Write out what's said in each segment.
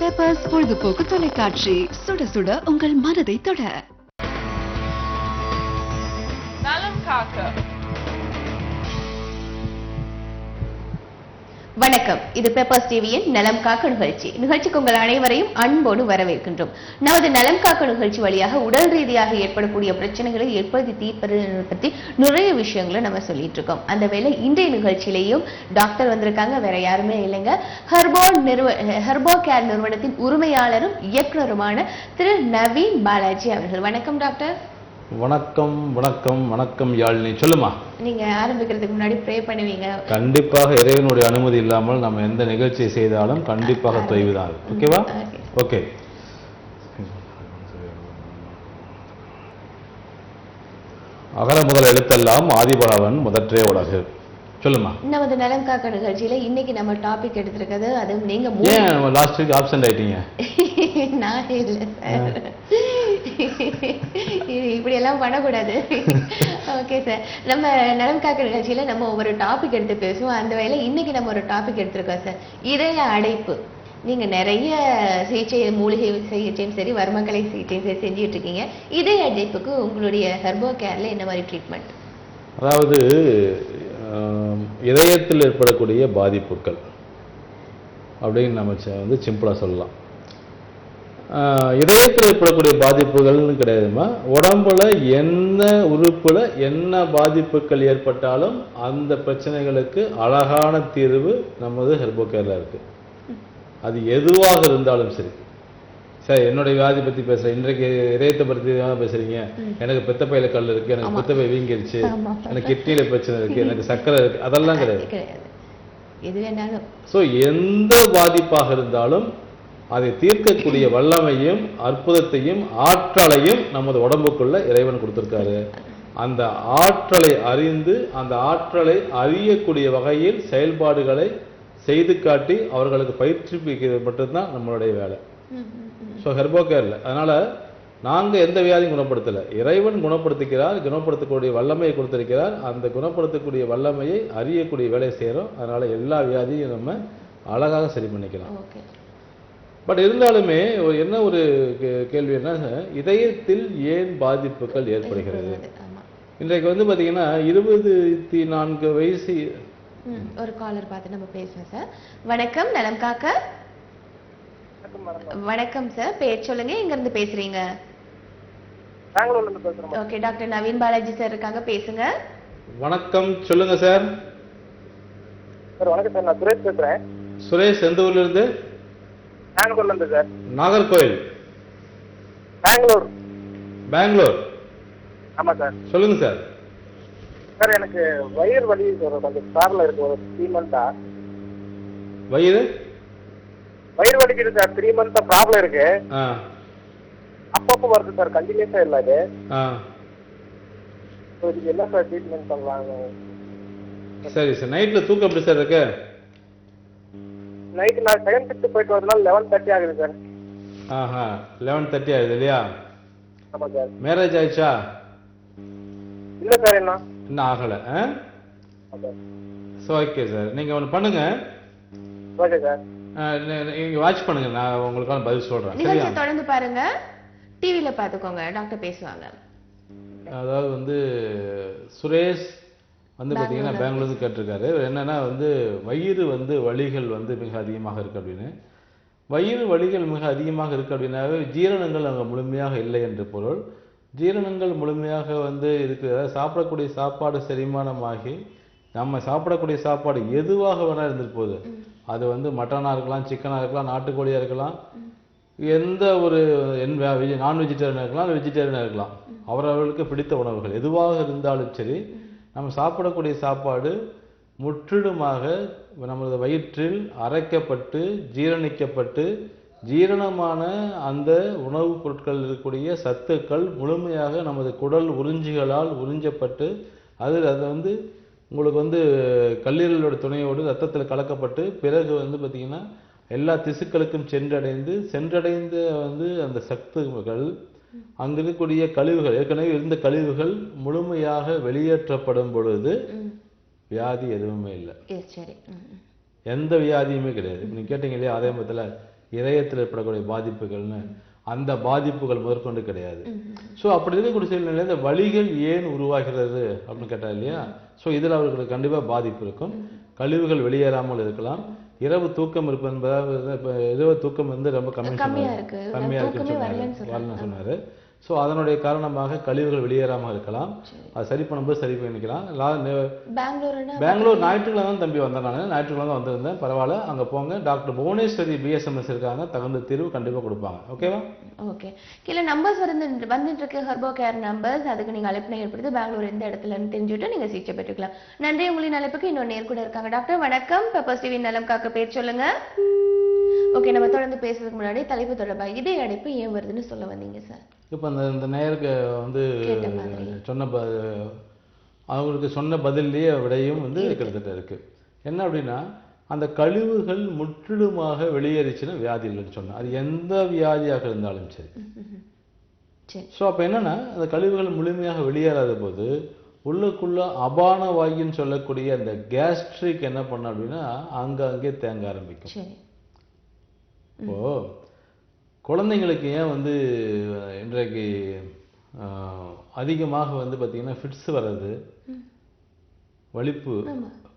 Peppers பொழுதுபோக்கு தொலைக்காட்சி, சுட சுட உங்கள் மனதை தொட. நலம் காக்க. வணக்கம், இது பெப்பர்ஸ் டிவியின் நலம் காக்க நிகழ்ச்சிக்கு உங்கள் அனைவரையும் அன்போடு வரவேற்கின்றோம். நமது நலம் காக்க நிகழ்ச்சி வழியாக உடல் ரீதியாக ஏற்படக்கூடிய பிரச்சனைகளை எப்படி தீர்ப்பது பற்றி நிறைய விஷயங்களை நம்ம சொல்லிட்டு இருக்கோம். அந்த வேளை இன்றைய நிகழ்ச்சியிலையும் டாக்டர் வந்திருக்காங்க. வேற யாருமே இல்லைங்க, ஹெர்போ கேர் நிறுவனத்தின் உரிமையாளரும் இயக்குனருமான திரு நவீன் பாலாஜி அவர்கள். வணக்கம் டாக்டர். வணக்கம் வணக்கம் வணக்கம் யாழினி, சொல்லுமா. நீங்க ஆரம்பிக்கிறதுக்கு முன்னாடி ப்ரே பண்ணுவீங்க. கண்டிப்பாக இறைவனுடைய அனுமதி இல்லாமல் நம்ம எந்த நிகழ்ச்சியை செய்தாலும் கண்டிப்பாக தொய்வுதான். ஓகேவா? ஓகே. அகர முதல் எழுத்தெல்லாம் ஆதிபராவன் முதற்றே உலகு. சொல்லுமா. நமது நலம் காக்க நிகழ்ச்சியில இன்னைக்கு நம்ம டாபிக் எடுத்திருக்கிறது, அது நீங்க ஏன் லாஸ்ட் வீக் ஆப்சென்ட் ஆயிட்டீங்க? நான் இல்ல சார், இப்படி எல்லாம் பண்ணக்கூடாது. ஓகே சார், நம்ம நலம் காக்க நிகழ்ச்சியில நம்ம ஒவ்வொரு டாபிக் எடுத்து பேசுவோம். அந்த வேளை இன்னைக்கு நம்ம ஒரு டாபிக் எடுத்திருக்கோம் சார், இதய அடைப்பு. நீங்க நிறைய சிகிச்சை, மூலிகை சிகிச்சையும் சரி, வர்மக்கலை சிகிச்சையும் சரி செஞ்சுட்டு இருக்கீங்க. இதய அடைப்புக்கு உங்களுடைய ஹெர்போ கேர்ல என்ன மாதிரி ட்ரீட்மெண்ட்? அதாவது இதயத்தில் ஏற்படக்கூடிய பாதிப்புகள் அப்படின்னு நம்ம வந்து சிம்பிளாக சொல்லலாம். இதயத்தில் ஏற்படக்கூடிய பாதிப்புகள்னு கிடையாதுமா, உடம்புல என்ன உறுப்புல என்ன பாதிப்புகள் ஏற்பட்டாலும் அந்த பிரச்சனைகளுக்கு அழகான தீர்வு நமது ஹெர்போ கேர்ல இருக்கு. அது எதுவாக இருந்தாலும் சரி. சார், என்னுடைய வியாதி பத்தி பேசுறேன், இன்றைக்கு இதயத்தை பத்தி தான் பேசுறீங்க. எனக்கு பித்தப்பையில கல் இருக்கு, எனக்கு பித்தப்பை வீங்கிருச்சு, எனக்கு கிட்னியில பிரச்சனை இருக்கு, எனக்கு சர்க்கரை இருக்கு, அதெல்லாம் கிடையாது. ஸோ எந்த பாதிப்பாக இருந்தாலும் அதை தீர்க்கக்கூடிய வல்லமையும் அற்புதத்தையும் ஆற்றலையும் நமது உடம்புக்குள்ள இறைவன் கொடுத்திருக்காரு. அந்த ஆற்றலை அறிந்து அந்த ஆற்றலை அறியக்கூடிய வகையில் செயல்பாடுகளை செய்து காட்டி அவர்களுக்கு பயிற்சிப்பிக்கிறது மட்டும்தான் நம்மளுடைய வேலை. ஸோ ஹெர்போ கேர்ல அதனால நாங்க எந்த வியாதியும் குணப்படுத்தலை, இறைவன் குணப்படுத்திக்கிறார், குணப்படுத்தக்கூடிய வல்லமையை கொடுத்திருக்கிறார். அந்த குணப்படுத்தக்கூடிய வல்லமையை அறியக்கூடிய வேலையை செய்யறோம். அதனால எல்லா வியாதியும் நம்ம அழகாக சரி பண்ணிக்கலாம். பட் இருந்தாலுமே என்ன ஒரு கேள்வி என்ன, இதயத்தில் ஏன் பாதிப்புகள் ஏற்படுகிறது? இன்றைக்கு வந்து பாத்தீங்கன்னா 24 வயசு ஒரு காலர் பார்த்து நம்ம பேசுவோம் சார். வணக்கம், நலம் காக்க. வணக்கம் சார், பேர் சொல்லுங்க, எங்க இருந்து பேசுறீங்க? பெங்களூர்ல இருந்து பேசுறேன். Okay, doctor Naveen Balaji sir இருக்காங்க, பேசுங்க. வணக்கம், சொல்லுங்க சார். சார் வணக்கம் சார், நான் சுரேஷ் பேசுறேன். சுரேஷ், எந்த ஊர்ல இருந்து? பெங்களூர்ல இருந்து சார். நாகர்கோவில். பெங்களூர். ஆமா சார். சொல்லுங்க சார். சார், எனக்கு வயிறு வலி சார், கொஞ்சம் ப்ராப்ளம் இருக்கு. ஒரு 3 மந்த்தா வயிறு வலிக்குது சார். 3 மந்த்தா ப்ராப்ளம் இருக்கு. அப்பப்போ வருது சார், கண்டினியூஸா இல்ல இது. இதுக்கு என்ன சார் ட்ரீட்மெண்ட் பண்ணலாம்? சரி சார், நைட்ல தூக்கம் எப்படி சார் இருக்கு? நைட் நான் செகண்ட் ஷிஃப்ட் போயிட்டு வரதுனால 11:30 ஆகுது சார். 11:30 ஆகுது இல்லையா? ஆமா சார். மேரேஜ் ஆயிடுச்சா? இல்ல சார், இன்னும் ஆகல. ஓகே சார், நீங்க ஒன்று பண்ணுங்க. ஓகே சார், நீங்க வாட்ச் பண்ணுங்க, நான் உங்களுக்கான பதில் சொல்றேன். நிகழ்ச்சியை தொடர்ந்து பாருங்க, டிவில பாத்துக்கோங்க, டாக்டர் பேசுவாங்க. அதாவது வந்து சுரேஷ் வந்து பாத்தீங்கன்னா பெங்களூர்ல கேட்டிருக்காரு. என்னன்னா வந்து வயிறு வந்து வலிகள் வந்து மிக அதிகமாக இருக்கு அப்படின்னு. வயிறு வலிகள் மிக அதிகமாக இருக்கு அப்படின்னாவே ஜீரணங்கள் அங்கே முழுமையாக இல்லை என்று பொருள். ஜீரணங்கள் முழுமையாக வந்து இருக்கு, அதாவது சாப்பிடக்கூடிய சாப்பாடு செரிமானமாகி நம்ம சாப்பிடக்கூடிய சாப்பாடு எதுவாக வேணா இருந்துட்டு போகுது. அது வந்து மட்டனா இருக்கலாம், சிக்கனா இருக்கலாம், நாட்டுக்கோழியா இருக்கலாம், எந்த ஒரு நான் வெஜிடேரியனா இருக்கலாம், வெஜிடேரியனா இருக்கலாம். அவரவர்களுக்கு பிடித்த உணவுகள் எதுவாக இருந்தாலும் சரி, நம்ம சாப்பிடக்கூடிய சாப்பாடு முற்றிலுமாக நமது வயிற்றில் அரைக்கப்பட்டு ஜீரணிக்கப்பட்டு ஜீரணமான அந்த உணவுப் பொருட்கள் இருக்கக்கூடிய சத்துக்கள் முழுமையாக நமது குடல் உறிஞ்சிகளால் உறிஞ்சப்பட்டு அது வந்து உங்களுக்கு வந்து கல்லீரலோட துணையோடு ரத்தத்தில் கலக்கப்பட்டு பிறகு வந்து பார்த்திங்கன்னா எல்லா திசுக்களுக்கும் சென்றடைந்த வந்து அந்த சத்துக்கள் அங்க இருக்கக்கூடிய கழிவுகள், ஏற்கனவே இருந்த கழிவுகள் முழுமையாக வெளியேற்றப்படும் பொழுது வியாதி எதுவுமே இல்லை, எந்த வியாதியுமே கிடையாது. நீங்க கேட்டீங்க இல்லையா ஆரம்பத்தில் இதயத்தில் ஏற்படக்கூடிய பாதிப்புகள்னு அந்த பாதிப்புகள் முதற்கொண்டு கிடையாது. ஸோ அப்படி இருக்கக்கூடிய சூழ்நிலையில் இந்த வலிகள் ஏன் உருவாகிறது அப்படின்னு கேட்டா இல்லையா? ஸோ இதில் அவர்களுக்கு கண்டிப்பாக பாதிப்பு இருக்கும். கழிவுகள் வெளியேறாமல் இருக்கலாம். இரவு தூக்கம் இருப்பது இரவு தூக்கம் வந்து ரொம்ப கம்மியா இருக்குன்னு சொன்னாரு. ஸோ அதனுடைய காரணமாக கழிவுகள் வெளியேறாமல் இருக்கலாம். அது சரி பண்ணும்போது சரி பண்ணிக்கலாம். பெங்களூர் ஞாயிற்றுக்கிழமை தான் தம்பி வந்தேன். நான் ஞாயிற்றுக்கிழமை தான் வந்திருந்தேன். பரவாயில்ல, அங்கே போங்க. டாக்டர் புவனேஸ்வரி BSMS இருக்காங்க, தகுந்த தீர்வு கண்டிப்பாக கொடுப்பாங்க. ஓகேவா? ஓகே. கீழே நம்பர்ஸ் வந்துட்டு இருக்கு, ஹெர்போ கேர் நம்பர்ஸ். அதுக்கு நீங்கள் அழைப்பினை ஏற்படுத்தி பெங்களூர் எந்த இடத்துலன்னு தெரிஞ்சுட்டு நீங்கள் சிகிச்சை பெற்றுக்கலாம். நன்றி. உங்களின் அழைப்புக்கு இன்னொரு நேர் கூட இருக்காங்க. டாக்டர் வணக்கம். பெப்பர்ஸ் டிவி நலம் காக்க பேர் சொல்லுங்க. ஓகே, நம்ம தொடர்ந்து பேசுறதுக்கு முன்னாடி தலைப்பு தொடர்பாக இதே அடைப்பு ஏன் வருதுன்னு சொல்ல வந்தீங்க சார்? இப்போ இந்த நேருக்கு வந்து அவங்களுக்கு சொன்ன பதிலேயே விடையும் வந்து கிட்டத்தட்ட இருக்கு. என்ன அப்படின்னா, அந்த கழிவுகள் முற்றிலுமாக வெளியேறிச்சுன்னா வியாதி இல்லைன்னு சொன்னேன். அது எந்த வியாதியாக இருந்தாலும் சரி. ஸோ அப்போ என்னன்னா, அந்த கழிவுகள் முழுமையாக வெளியேறாத போது உள்ளுக்குள்ள அபான வாயுன்னு சொல்லக்கூடிய அந்த கேஸ்ட்ரிக் என்ன பண்ண அப்படின்னா அங்கே தேங்க ஆரம்பிக்கும். இப்போ குழந்தைங்களுக்கு ஏன் வந்து இன்றைக்கு அதிகமாக வந்து பார்த்தீங்கன்னா ஃபிட்ஸ் வர்றது, வலிப்பு,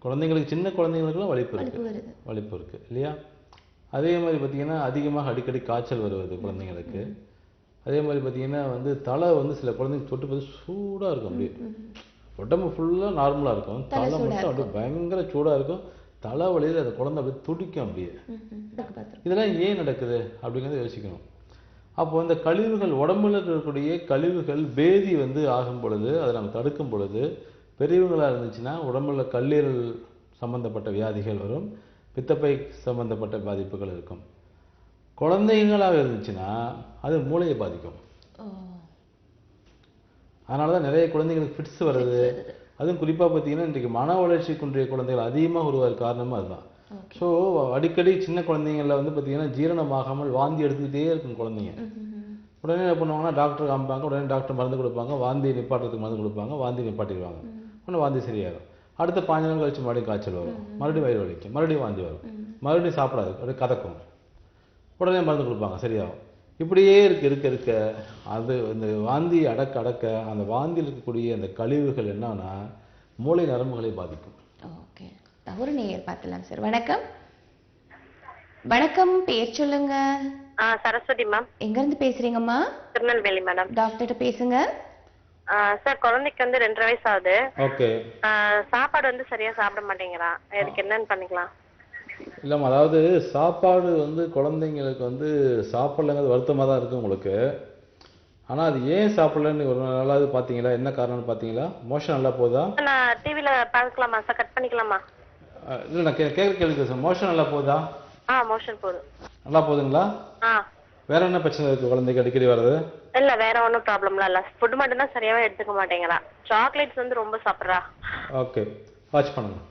குழந்தைங்களுக்கு சின்ன குழந்தைங்களுக்குலாம் வலிப்பு இருக்கு இல்லையா? அதே மாதிரி பார்த்தீங்கன்னா அதிகமாக அடிக்கடி காய்ச்சல் வருவது குழந்தைங்களுக்கு. அதே மாதிரி பார்த்தீங்கன்னா வந்து தலை வந்து சில குழந்தைங்க தொட்டு பார்த்து சூடாக இருக்கும். அப்படியே உடம்பு ஃபுல்லாக நார்மலாக இருக்கும், தலை மட்டும் அப்படியே பயங்கர சூடாக இருக்கும். தலைவலியில் அந்த குழந்தை அப்படியே துடிக்கும். அப்படியே இதெல்லாம் ஏன் நடக்குது அப்படிங்கிறத யோசிக்கணும். அப்போ இந்த கழிவுகள் உடம்புல இருக்கக்கூடிய கழிவுகள் பேதி வந்து ஆகும் பொழுது, அதை நம்ம தடுக்கும் பொழுது, பெரியவங்களாக இருந்துச்சுன்னா உடம்புல கல்லீரல் சம்பந்தப்பட்ட வியாதிகள் வரும், பித்தப்பை சம்பந்தப்பட்ட பாதிப்புகள் இருக்கும். குழந்தைங்களாக இருந்துச்சுன்னா அது மூளையை பாதிக்கும். அதனால தான் நிறைய குழந்தைங்களுக்கு ஃபிட்ஸ் வருது. அதுவும் குறிப்பாக பார்த்தீங்கன்னா இன்றைக்கு மன வளர்ச்சி குன்றிய குழந்தைகள் அதிகமாக உருவாக காரணமாக அதுதான். ஸோ அடிக்கடி சின்ன குழந்தைங்களில் வந்து பார்த்தீங்கன்னா ஜீரணமாகாமல் வாந்தி எடுத்துக்கிட்டே இருக்கும் குழந்தைங்க. உடனே என்ன பண்ணுவாங்கன்னா டாக்டர் காமிப்பாங்க. உடனே டாக்டர் மருந்து கொடுப்பாங்க, வாந்தி நிப்பாட்டுறதுக்கு மருந்து கொடுப்பாங்க, வாந்தி நிப்பாட்டிடுவாங்க. உடனே வாந்தி சரியாகும். அடுத்த 5 நாள் கழிச்சு மறுபடியும் காய்ச்சல் வரும், மறுபடியும் வயிறு வலிக்கும், மறுபடியும் வாந்தி வரும், மறுபடியும் சாப்பிடாது, அப்படியே கதக்கும். உடனே மருந்து கொடுப்பாங்க, சரியாகும். இப்படியே இருக்க அது இந்த வாந்தி அடக்க அந்த வாந்தியில் இருக்கக்கூடிய அந்த கழிவுகள் என்னன்னா மூளை நரம்புகளை பாதிக்கும். ஓகே, ஒரு நேயர் பார்க்கலாம் சார். வணக்கம். வணக்கம், பேர் சொல்லுங்க. சரஸ்வதி மேம். எங்க இருந்து பேசுறீங்கம்மா? திருநெல்வேலி மேடம். டாக்டர்கிட்ட பேசுங்க. சார், குழந்தைக்கு வந்து 2.5 வயசு ஆகுது. ஓகே. சாப்பாடு வந்து சரியா சாப்பிட மாட்டேங்கிறான். இதுக்கு என்னன்னு பண்ணிக்கலாம்? இல்லைம்மா, அதாவது சாப்பாடு வந்து குழந்தைங்களுக்கு வந்து சாப்பிடலங்கிறது வருத்தமாக தான் இருக்குது உங்களுக்கு. ஆனால் அது ஏன் சாப்பிடலன்னு ஒரு நாளாவது பார்த்தீங்களா? என்ன காரணம்னு பார்த்தீங்களா? மோஷன் நல்லா போதா? நான் டிவியில் பார்க்கலாமா சார்? கட் பண்ணிக்கலாமா? இல்லை, நான் கேட்குற கேள்வி சார். மோஷன் நல்லா போதா? மோஷன் போகுது. நல்லா போகுதுங்களா? வேற என்ன பிரச்சனை இருக்குது குழந்தைக்கு அடிக்கடி வர்றது? இல்லை, வேற ஒன்றும் ப்ராப்ளம்லாம் இல்லை. ஃபுட் மட்டும் தான் சரியாகவே எடுத்துக்க மாட்டேங்கிறா. சாக்லேட்ஸ் வந்து ரொம்ப சாப்பிட்றா. ஓகே, வாட்ச் பண்ணுங்க.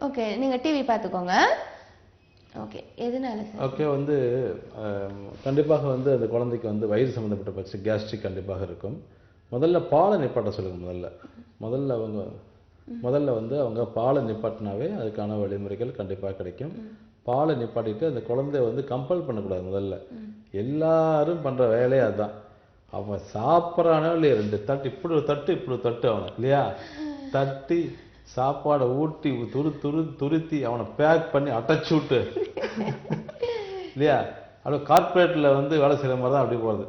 ஓகே, நீங்க டிவி பார்த்துக்கோங்க. ஓகே, எதனால சார்? ஓகே, வந்து கண்டிப்பாக வந்து அந்த குழந்தைக்கு வந்து வயிறு சம்மந்தப்பட்ட பிரச்சனை, கேஸ்ட்ரிக் கண்டிப்பாக இருக்கும். முதல்ல பாலை நிப்பாட்ட சொல்லுங்க. முதல்ல வந்து அவங்க பாலை நிப்பாட்டினாவே அதுக்கான வழிமுறைகள் கண்டிப்பாக கிடைக்கும். பாலை நிப்பாட்டிட்டு அந்த குழந்தைய வந்து கம்பல் பண்ணக்கூடாது. முதல்ல எல்லாரும் பண்ற வேலையே அதுதான். அவன் சாப்பிட்றானோ இல்லையா, 2 தட்டு, இப்படி ஒரு தட்டு, இப்படி ஒரு தட்டு, அவனை இல்லையா தட்டி சாப்பாடை ஊட்டி துருத்தி அவனை பேக் பண்ணி அடைச்சி விட்டு இல்லையா, அப்படியே கார்பரேட்ல வந்து வேலை செய்கிற மாதிரி தான் அப்படி போகிறது.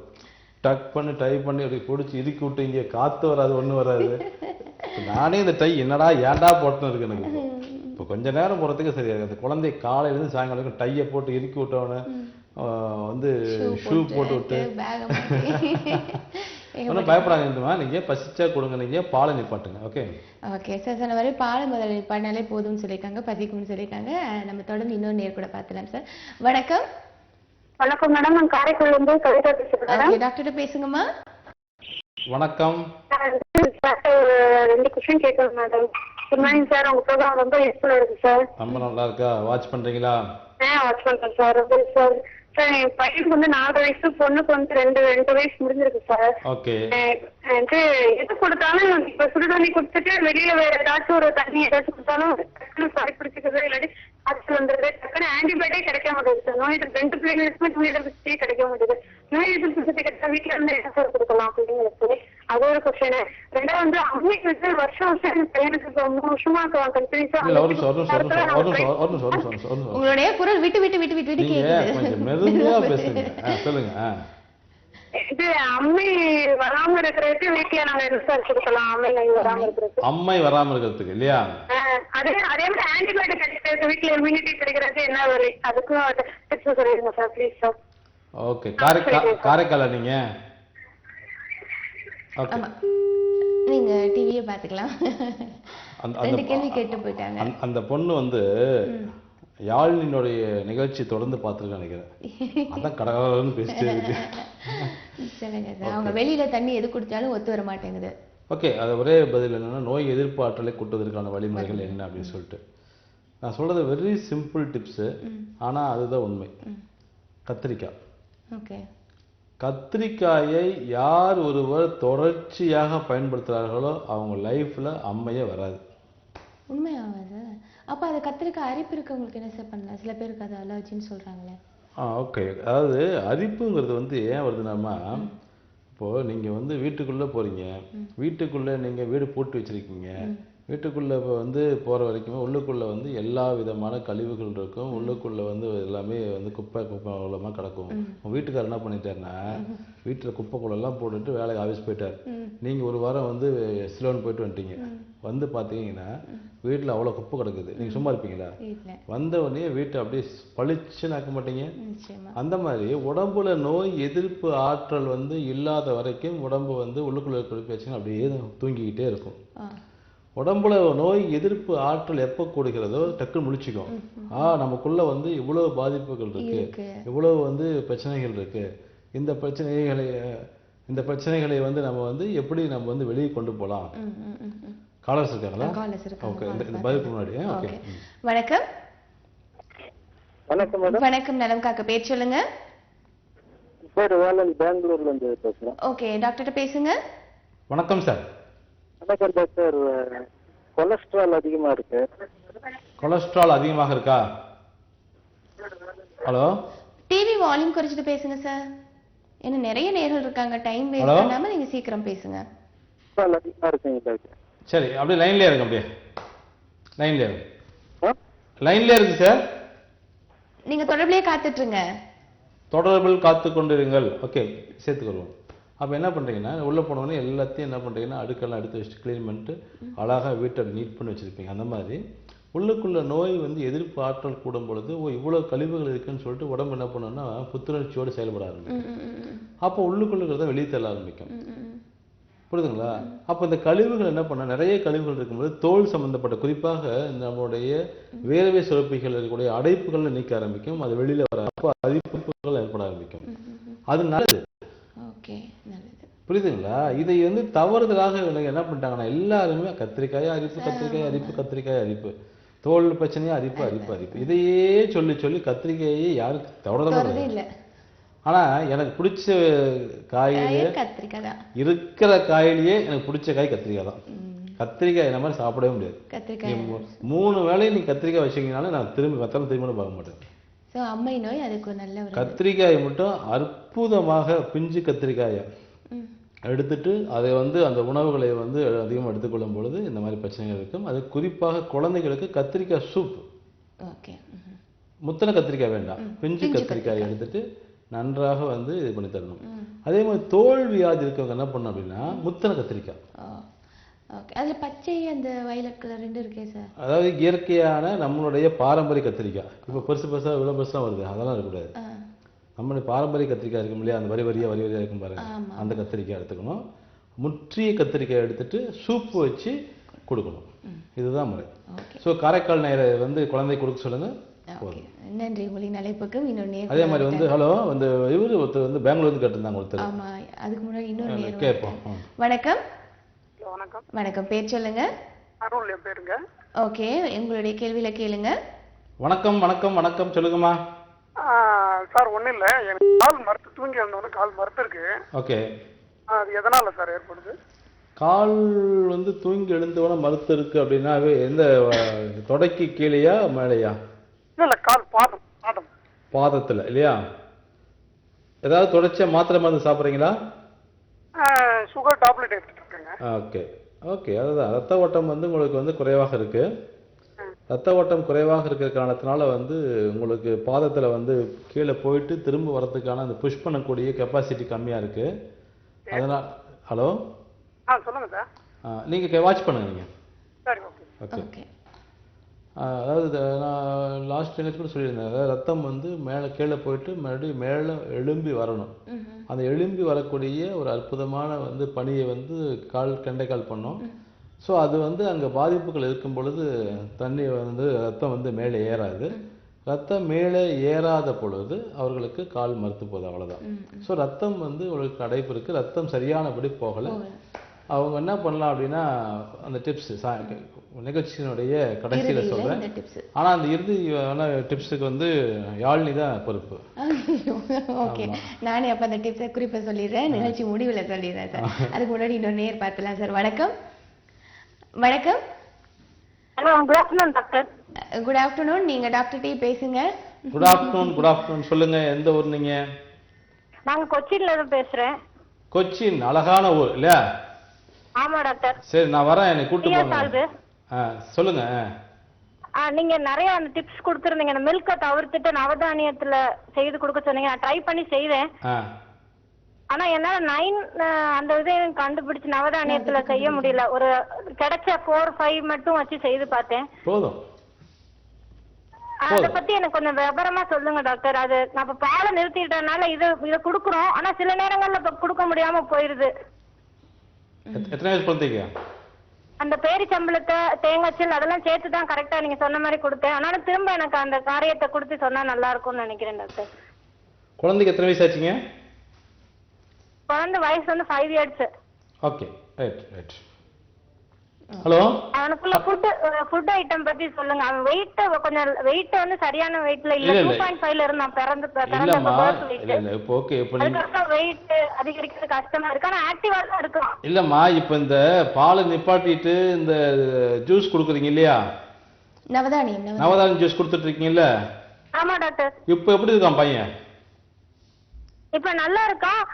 டக் பண்ணி டைப் பண்ணி அப்படி பிடிச்சி இறுக்கி விட்டு இங்கே காற்று வராது, ஒன்றும் வராது. நானே இந்த டை என்னடா ஏன்டா போட்டுன்னு இருக்கு எனக்கு. இப்போ கொஞ்ச நேரம் போகிறதுக்கு சரியாக அந்த குழந்தை காலையிலேருந்து சாயங்காலம் டையை போட்டு இறுக்கி விட்டவனை வந்து ஷூ போட்டு விட்டு ஒன்றும் பயப்படாதுமா. நீங்கள் பசிச்சா கொடுங்க, நீங்கள் பாலை நிப்பாட்டுங்க. ஓகே ஓகே சார், சொன்ன மாதிரி பாலை முதல்ல நிப்பாட்டினாலே போதும்னு சொல்லியிருக்காங்க, பசிக்கும்னு சொல்லியிருக்காங்க. நம்ம தொடர்ந்து இன்னொரு நேர் கூட பார்த்துலாம் சார். வணக்கம். வணக்கம் மேடம், நான் காரைக்குடில இருந்து கவிதா பேசுறேன். டாக்டர்கிட்ட பேசுங்கம்மா. வணக்கம். 2 கொஸ்டின் கேட்கணும் மேடம். குட் மார்னிங் சார், உங்க ப்ரோக்ராம் ரொம்ப யூஸ்ஃபுல்லா இருக்கு சார். ரொம்ப நல்லா இருக்கா? வாட்ச் பண்றீங்களா? வாட்ச் பண்றேன் சார். சார், என் பையனுக்கு வந்து 4 வயசு, பொண்ணுக்கு வந்து 2 வயசு முடிஞ்சிருக்கு சார். ஓகே. எது கொடுத்தாலும் இப்ப சுடு தண்ணி குடிச்சிட்டு வெளியில வேற ஏதாச்சும் ஒரு தண்ணி ஏதாச்சும் கொடுத்தாலும் டக்குனு சளி பிடிச்சிக்கிறது, இல்லாட்டி காய்ச்சல் வந்துருது. டக்குனு ஆன்டிபயோட்டிக் கிடைக்க மாட்டேங்குது சார். நோய் எதிர்ப்பு 2 பிள்ளைங்களுக்குமே நோய் எதிர்ப்பு சக்தியே கிடைக்க மாட்டேங்குது. நோய் எதிர்ப்பு சக்தி கிடைச்சா வீட்டுல இருந்து என்ன சார் கொடுக்கலாம் அப்படிங்கிறது அது ஒரு கொஸ்டின். ரெண்டாவது வந்து அம்மைக்கு வந்து வருஷம் பையனுக்கு 3 வருஷமா கண்டினியூஸா உங்களுடைய குரல் விட்டு விட்டு விட்டு விட்டு விட்டு கேக்குது. இது அம்மை வராம இருக்கிறதுக்கு வீட்டுல நாங்க என்ன சார் கொடுக்கலாம்? அம்மை வராம இருக்கிறதுக்கு, அம்மை வராம இருக்கிறதுக்கு இல்லையா? அதே மாதிரி ஆன்டிபயோட்டிக் கிடைக்கிறது, வீட்டுல இம்யூனிட்டி கிடைக்கிறது என்ன வரை அதுக்கும் டிப்ஸ் சொல்லிடுங்க சார் ப்ளீஸ் சார். ஓகே. காரைக்கால நீங்க? ஓகே. நீங்க டிவியே பாத்துக்கலாம். அந்த கேள்வி கேட்டு போயிட்டாங்க. அந்த பொண்ணு வந்து யாழினுடைய நிகழ்ச்சி தொடர்ந்து பார்த்துருக்கேன் நினைக்கிறேன். அதான் கடகடன்னு பேசிட்டே இருக்கு. சொல்லுங்க சார். அவங்க வெளியில தண்ணி எது குடிச்சாலும் ஒத்து வர மாட்டேங்குது. ஓகே. அது ஒரே பதில் என்னன்னா, நோய் எதிர்ப்பு ஆற்றலை கூட்டுவதற்கான வழிமுறைகள் என்ன அப்படின்னு சொல்லிட்டு நான் சொல்றது வெரி சிம்பிள் டிப்ஸ். ஆனா அதுதான் உண்மை. கத்திரிக்காய். ஓகே. கத்திரிக்காயை யார் ஒருவர் தொடர்ச்சியாக பயன்படுத்துகிறார்களோ அவங்க லைஃப்ல அம்மையே வராது. உண்மையாவா சார்? அப்ப அது கத்திரிக்காய் அரிப்பு இருக்கவங்களுக்கு என்ன சார் பண்ணலாம்? சில பேருக்கு அது அலர்ஜின்னு சொல்றாங்களே. ஓகே. அதாவது அரிப்புங்கிறது வந்து ஏன் வருதுன்னா, இப்போ நீங்க வந்து வீட்டுக்குள்ள போறீங்க, வீட்டுக்குள்ள நீங்க வீடு போட்டு வச்சிருக்கீங்க, வீட்டுக்குள்ள வந்து போற வரைக்குமே உள்ளுக்குள்ள வந்து எல்லா விதமான கழிவுகள் இருக்கும். உள்ளுக்குள்ள வந்து எல்லாமே வந்து குப்பை குளமா கிடக்கும். வீட்டுக்காரர் என்ன பண்ணிட்டாருன்னா, வீட்டுல குப்பை குளம்லாம் போட்டுட்டு வேலைக்கு ஆஃபீஸ் போயிட்டாரு. நீங்க ஒரு வாரம் வந்து சிலோன் போயிட்டு வந்துட்டீங்க. வந்து பாத்தீங்கன்னா வீட்டுல அவ்வளவு குப்பை கிடக்குது. நீங்க சும்மா இருப்பீங்களா? வந்த உடனே வீட்டை அப்படியே பளிச்சுன்னு ஆக்க மாட்டீங்க. அந்த மாதிரி உடம்புல நோய் எதிர்ப்பு ஆற்றல் வந்து இல்லாத வரைக்கும் உடம்பு வந்து உள்ளுக்குள்ள இருக்கிற அப்படியே தூங்கிக்கிட்டே இருக்கும். உடம்புல நோய் எதிர்ப்பு ஆற்றல் எப்ப கூடுகிறதோ டக்குன்னு முழிச்சுக்கும். நமக்குள்ள வந்து இவ்வளவு பாதிப்புகள் இருக்கு, இவ்வளவு வந்து பிரச்சனைகள் இருக்கு. இந்த பிரச்சனைகளை வந்து நம்ம வந்து எப்படி நம்ம வந்து வெளியே கொண்டு போலாம்? காலர்ஸ் இருக்காங்களா? ஓகே. இந்த பதிலுக்கு முன்னாடி ஓகே. வணக்கம். வணக்கம் மேடம். வணக்கம். நலம் காக்க பேர் சொல்லுங்க சார். வேலன் பெங்களூர்ல இருந்து பேசுறேன். ஓகே. டாக்டர் பேசுங்க. வணக்கம் சார். வணக்கம் டாக்டர். கொலஸ்ட்ரால் அதிகமா இருக்கு. கொலஸ்ட்ரால் அதிகமாக இருக்கா? ஹலோ. டிவி வால்யூம் குறைச்சிட்டு பேசுங்க சார். என்ன நிறைய நேர்கள் இருக்காங்க. டைம் வேஸ்ட் பண்ணாம நீங்க சீக்கிரம் பேசுங்க. கொலஸ்ட்ரால் அதிகமா இருக்குங்க டாக்டர். சரி, அப்படியே லைன்லயே இருங்க. அப்படியே லைன்லயே இருங்க. லைன்லயே இருக்கு சார். நீங்க தொடர்பிலே காத்துட்டு இருங்க. தொடர்பில் காத்து கொண்டிருங்கள். ஓகே, சேர்த்துக்கொள்வோம். அப்போ என்ன பண்ணுறீங்கன்னா, உள்ளே போனோடனே எல்லாத்தையும் என்ன பண்ணுறீங்கன்னா அடுக்கெல்லாம் எடுத்து வச்சுட்டு க்ளீன் பண்ணிட்டு அழகாக வீட்டை நீட் பண்ணி வச்சுருப்பீங்க. அந்த மாதிரி உள்ளுக்குள்ள நோய் வந்து எதிர்ப்பு ஆற்றல் கூடும் பொழுது இவ்வளோ கழிவுகள் இருக்குன்னு சொல்லிட்டு உடம்பு என்ன பண்ணணும்னா புத்துணர்ச்சியோடு செயல்பட ஆரம்பிக்கும். அப்போ உள்ளுக்குள்ள இருக்கிறத வெளியே தள்ள ஆரம்பிக்கும். புரியுதுங்களா? அப்போ இந்த கழிவுகள் என்ன பண்ண, நிறைய கழிவுகள் இருக்கும்போது தோல் சம்பந்தப்பட்ட குறிப்பாக நம்மளுடைய வேர்வை சுரப்பிகள் இருக்கக்கூடிய அடைப்புகளை நீக்க ஆரம்பிக்கும். அது வெளியில வர அப்போ அரிப்புகள் ஏற்பட ஆரம்பிக்கும். அது நல்லது. புரியுதுங்களா? இதை வந்து தவறுதலாக என்ன பண்ணிட்டாங்கன்னா எல்லாருமே கத்திரிக்காய் அரிப்பு, கத்திரிக்காய் அரிப்பு, கத்திரிக்காய் அரிப்பு, தோல் பிரச்சனையா அரிப்பு, அரிப்பு, அரிப்பு, இதையே சொல்லி சொல்லி கத்திரிக்காயே யாருக்கு தவறுதலும் இல்லை. ஆனா எனக்கு பிடிச்ச காயிலே கத்திரிக்காய் தான். இருக்கிற காயிலேயே எனக்கு பிடிச்ச காய் கத்திரிக்காய் தான். கத்திரிக்காய் என்ன மாதிரி சாப்பிடவே முடியாது. 3 வேளையும் நீ கத்திரிக்காய் வச்சீங்கனாலும் நான் திரும்பி பார்க்க மாட்டேன். அம்மை நோய் அதுக்கு நல்ல ஒரு கத்திரிக்காய் மட்டும் அற்புதமாக பிஞ்சு கத்திரிக்காயை எடுத்துட்டு அதை வந்து அந்த உணவுகளை வந்து அதிகமாக எடுத்துக்கொள்ளும் பொழுது இந்த மாதிரி பிரச்சனைகள் இருக்கும். அது குறிப்பாக குழந்தைகளுக்கு கத்திரிக்காய் சூப். முத்தனை கத்திரிக்காய் வேண்டாம், பிஞ்சு கத்திரிக்காய் எடுத்துட்டு நன்றாக வந்து இது பண்ணி தரணும். அதே மாதிரி தோல் வியாதி இருக்கவங்க என்ன பண்ணணும் அப்படின்னா முத்தனை கத்திரிக்காய். அதுல பச்சை அந்த வயலட் கலர் ரெண்டு இருக்கே சார். அதாவது இயற்கையான நம்மளுடைய பாரம்பரிய கத்திரிக்காய். இப்போ பெருசு பெருசா இவ்வளவு பெருசா வருது, அதெல்லாம் இருக்கக்கூடாது. நம்மளுடைய பாரம்பரிய கத்திரிக்காய் இருக்கும் இல்லையா, அந்த வரி வரியா இருக்கும் பாருங்க, அந்த கத்திரிக்காய் எடுத்துக்கணும். முற்றிய கத்திரிக்காய் எடுத்துட்டு சூப் வச்சு கொடுக்கணும். இதுதான் முறை. ஸோ காரைக்கால் நேர வந்து குழந்தை கொடுக்க சொல்லுங்க. நன்றி. மொழி நலைப்புக்கு இன்னொரு அதே மாதிரி வந்து ஹலோ வந்து இவரு ஒருத்தர் வந்து பெங்களூர் இருந்து கேட்டிருந்தாங்க ஒருத்தர். ஆமா, அதுக்கு முன்னாடி இன்னொரு கேட்போம். வணக்கம். வணக்கம். வணக்கம். பேர் சொல்லுங்க. அருள் என் பேருங்க. ஓகே, உங்களுடைய கேள்வியில கேளுங்க. வணக்கம் வணக்கம் வணக்கம் சொல்லுங்கம்மா. சார் ஒன்றும் இல்லை, எனக்கு கால் மரத்து தூங்கி வந்தோடனே கால் மரத்து இருக்கு. ஓகே. அது எதனால சார் ஏற்படுது? கால் வந்து தூங்கி எழுந்தோட மறுத்து இருக்கு அப்படின்னா எந்த தொடைக்கு கீழேயா மேலேயா? இல்லை கால் பாதம் பாதம் பாதத்தில் இல்லையா? ஏதாவது தொடர்ச்சியா மாத்திரை மருந்து சாப்பிட்றீங்களா? சுகர் டாப்லெட் எடுத்துட்டு இருக்கேங்க. Okay okay. அதுதான் ரத்த ஓட்டம் வந்து உங்களுக்கு வந்து குறைவாக இருக்கு. ரத்த ஓட்டம் குறைவாக இருக்கிற காரணத்தினால வந்து உங்களுக்கு பாதத்தில் வந்து கீழே போயிட்டு திரும்ப வரதுக்கான அந்த புஷ் பண்ணக்கூடிய கெப்பாசிட்டி கம்மியாக இருக்கு. அதனால் ஹலோ சொல்லுங்க சார். நீங்கள் வாட்ச் பண்ணுங்க நீங்கள். சரி ஓகே ஓகே. அதாவது நான் லாஸ்ட் நிகழ்ச்சி கூட சொல்லியிருந்தேன், அதாவது ரத்தம் வந்து மேலே கீழே போயிட்டு மறுபடியும் மேலே எழும்பி வரணும். அந்த எழும்பி வரக்கூடிய ஒரு அற்புதமான வந்து பணியை வந்து கெண்டைக்கால் பண்ணோம். ஸோ அது வந்து அங்கே பாதிப்புகள் இருக்கும் பொழுது தண்ணி வந்து ரத்தம் வந்து மேலே ஏறாது. ரத்தம் மேலே ஏறாத பொழுது அவர்களுக்கு கால் மறுத்து போகுது, அவ்வளோதான். ஸோ ரத்தம் வந்து உங்களுக்கு அடைப்பு இருக்குது, ரத்தம் சரியானபடி போகலை. அவங்க என்ன பண்ணலாம் அப்படின்னா அந்த டிப்ஸ் நிகழ்ச்சியினுடைய கடைசியில் சொல்கிறேன். ஆனால் அந்த இறுதி டிப்ஸுக்கு வந்து யாழ்னி தான் பொறுப்பு. ஓகே, நானே அப்போ அந்த டிப்ஸை குறிப்பாக சொல்லிடுறேன், நிகழ்ச்சி முடிவில் சொல்லிடுறேன் சார். அதுக்கு முன்னாடி இன்னொரு நேர் பார்த்துலாம் சார். வணக்கம். வணக்கம். Hello, good afternoon doctor. Good afternoon. நீங்க டாக்டர் டி பேசுங்க. Good afternoon. Good afternoon. சொல்லுங்க, எந்த ஊர் நீங்க? நாங்க கொச்சின்ல இருந்து பேசுறேன். கொச்சின் அழகான ஊர் இல்லையா? ஆமா டாக்டர். சரி, நான் வரேன், என்னை கூட்டு போங்க. சொல்லுங்க. நீங்க நிறைய அந்த டிப்ஸ் கொடுத்துருந்தீங்க, அந்த மில்கை தவிர்த்துட்டு நவதானியத்துல செய்து கொடுக்க சொன்னீங்க. நான் ட்ரை பண்ணி செய்தேன். ஆனா என்னால 9 அந்த இதையும் கண்டுபிடிச்சு நவதானியத்துல செய்ய முடியல. ஒரு கிடைச்ச 4-5 மட்டும் வச்சு செய்து பார்த்தேன். போதும். அத பத்தி எனக்கு கொஞ்சம் விவரமா சொல்லுங்க டாக்டர். அது நான் இப்ப பாலை நிறுத்திட்டனால இத குடுக்குறோம், ஆனா சில நேரங்கள்ல கொடுக்க முடியாம போயிருது. எத்தனை வயசு குழந்தைக்கு? அந்த பேரிச்சம்பளத்தை தேங்காய்ச்சல் அதெல்லாம் சேர்த்து தான் கரெக்டா நீங்க சொன்ன மாதிரி கொடுத்தேன். ஆனாலும் திரும்ப எனக்கு அந்த காரியத்தை கொடுத்து சொன்னா நல்லா இருக்கும்னு நினைக்கிறேன் டாக்டர். குழந்தைக்கு எத்தனை வயசு ஆச்சுங்க? குழந்தை வயசு வந்து 5 years. Okay, right right. Hello, அவனுக்குள்ள ஃபுட் ஐட்டம் பத்தி சொல்லுங்க. அவன் வெயிட் வந்து சரியான வெயிட்ல இல்ல. 2.5ல இருந்தான் பிறந்த இல்ல. இப்போ ஓகே, இப்போ நீங்க வெயிட் அதிகரிக்கிறது கஷ்டமா இருக்கு, ஆனா ஆக்டிவா தான் இருக்கான். இல்லம்மா, இப்போ இந்த பாலை நிப்பாட்டிட்டு இந்த ஜூஸ் குடுக்குறீங்க இல்லையா? நவதானியம் ஜூஸ் கொடுத்துட்டு இருக்கீங்கல்ல? ஆமா டாக்டர். இப்போ எப்படி இருக்கான் பையன்? இப்ப நல்லா இருக்கான்,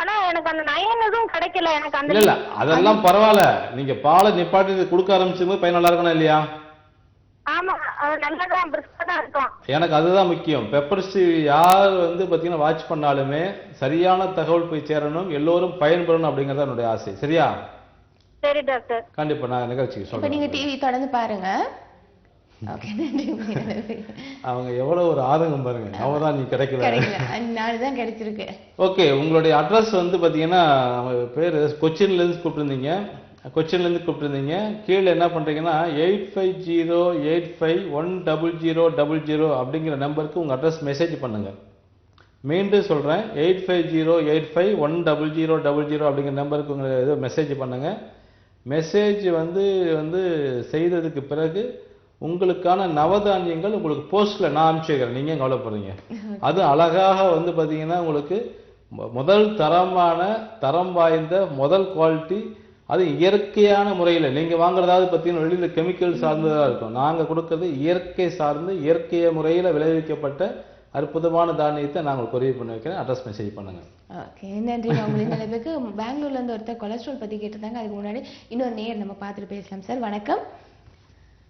ஆனா எனக்கு அந்த 9 எதுவும் கிடைக்கல. எனக்கு அந்த இல்ல அதெல்லாம் பரவாயில்ல. நீங்க பாலை நிப்பாட்டி கொடுக்க ஆரம்பிச்சும்போது பையன் நல்லா இருக்கணும் இல்லையா? ஆமா, அது நல்லதான் பிரிஸ்கா தான் இருக்கும். எனக்கு அதுதான் முக்கியம். பெப்பர்ஸ் யார் வந்து பாத்தீங்கன்னா வாட்ச் பண்ணாலுமே சரியான தகவல் போய் சேரணும், எல்லோரும் பயன்பெறணும் அப்படிங்கறது என்னுடைய ஆசை. சரியா? சரி டாக்டர். கண்டிப்பா நான் நிகழ்ச்சிக்கு சொல்றேன். நீங்க டிவி தொடர்ந்து பாருங்க. அவங்க எவ்வளவு ஒரு ஆதங்கம் பாருங்க, அவதான் நீ கிடைக்கல, நானுதான் கிடைச்சிருக்கு. ஓகே, உங்களுடைய அட்ரஸ் வந்து பாத்தீங்கன்னா பேரு கொச்சின்ல இருந்து கூப்பிட்டுருந்தீங்க. கீழே என்ன பண்றீங்கன்னா 8508510000 அப்படிங்கிற நம்பருக்கு உங்க அட்ரஸ் மெசேஜ் பண்ணுங்க. மீண்டும் சொல்றேன், 8508510000 அப்படிங்கிற நம்பருக்கு உங்க ஏதோ மெசேஜ் பண்ணுங்க. மெசேஜ் வந்து செய்ததுக்கு பிறகு உங்களுக்கான நவதானியங்கள் உங்களுக்கு போஸ்ட்ல நான் அனுப்பிச்சு வைக்கிறேன், நீங்க கவலைப்படுறீங்க. அது அழகாக வந்து பாத்தீங்கன்னா உங்களுக்கு முதல் தரம் வாய்ந்த முதல் குவாலிட்டி, அது இயற்கையான முறையில் நீங்க வாங்குறதாவது பார்த்தீங்கன்னா வெளியில கெமிக்கல் சார்ந்ததா இருக்கும். நாங்க கொடுக்கறது இயற்கை சார்ந்து இயற்கைய முறையில் விளைவிக்கப்பட்ட அற்புதமான தானியத்தை நாங்கள் கொரியர் பண்ணி வைக்கிறேன். அட்ரஸ் மெசேஜ் பண்ணுங்க. ஓகே, நன்றி. உங்களுக்கு நிறைய பேருக்கு பெங்களூர்ல இருந்து ஒருத்தர் கொலஸ்ட்ரால் பத்தி கேட்டிருந்தாங்க. அதுக்கு முன்னாடி இன்னொரு நேர் நம்ம பார்த்துட்டு பேசலாம். சார் வணக்கம்.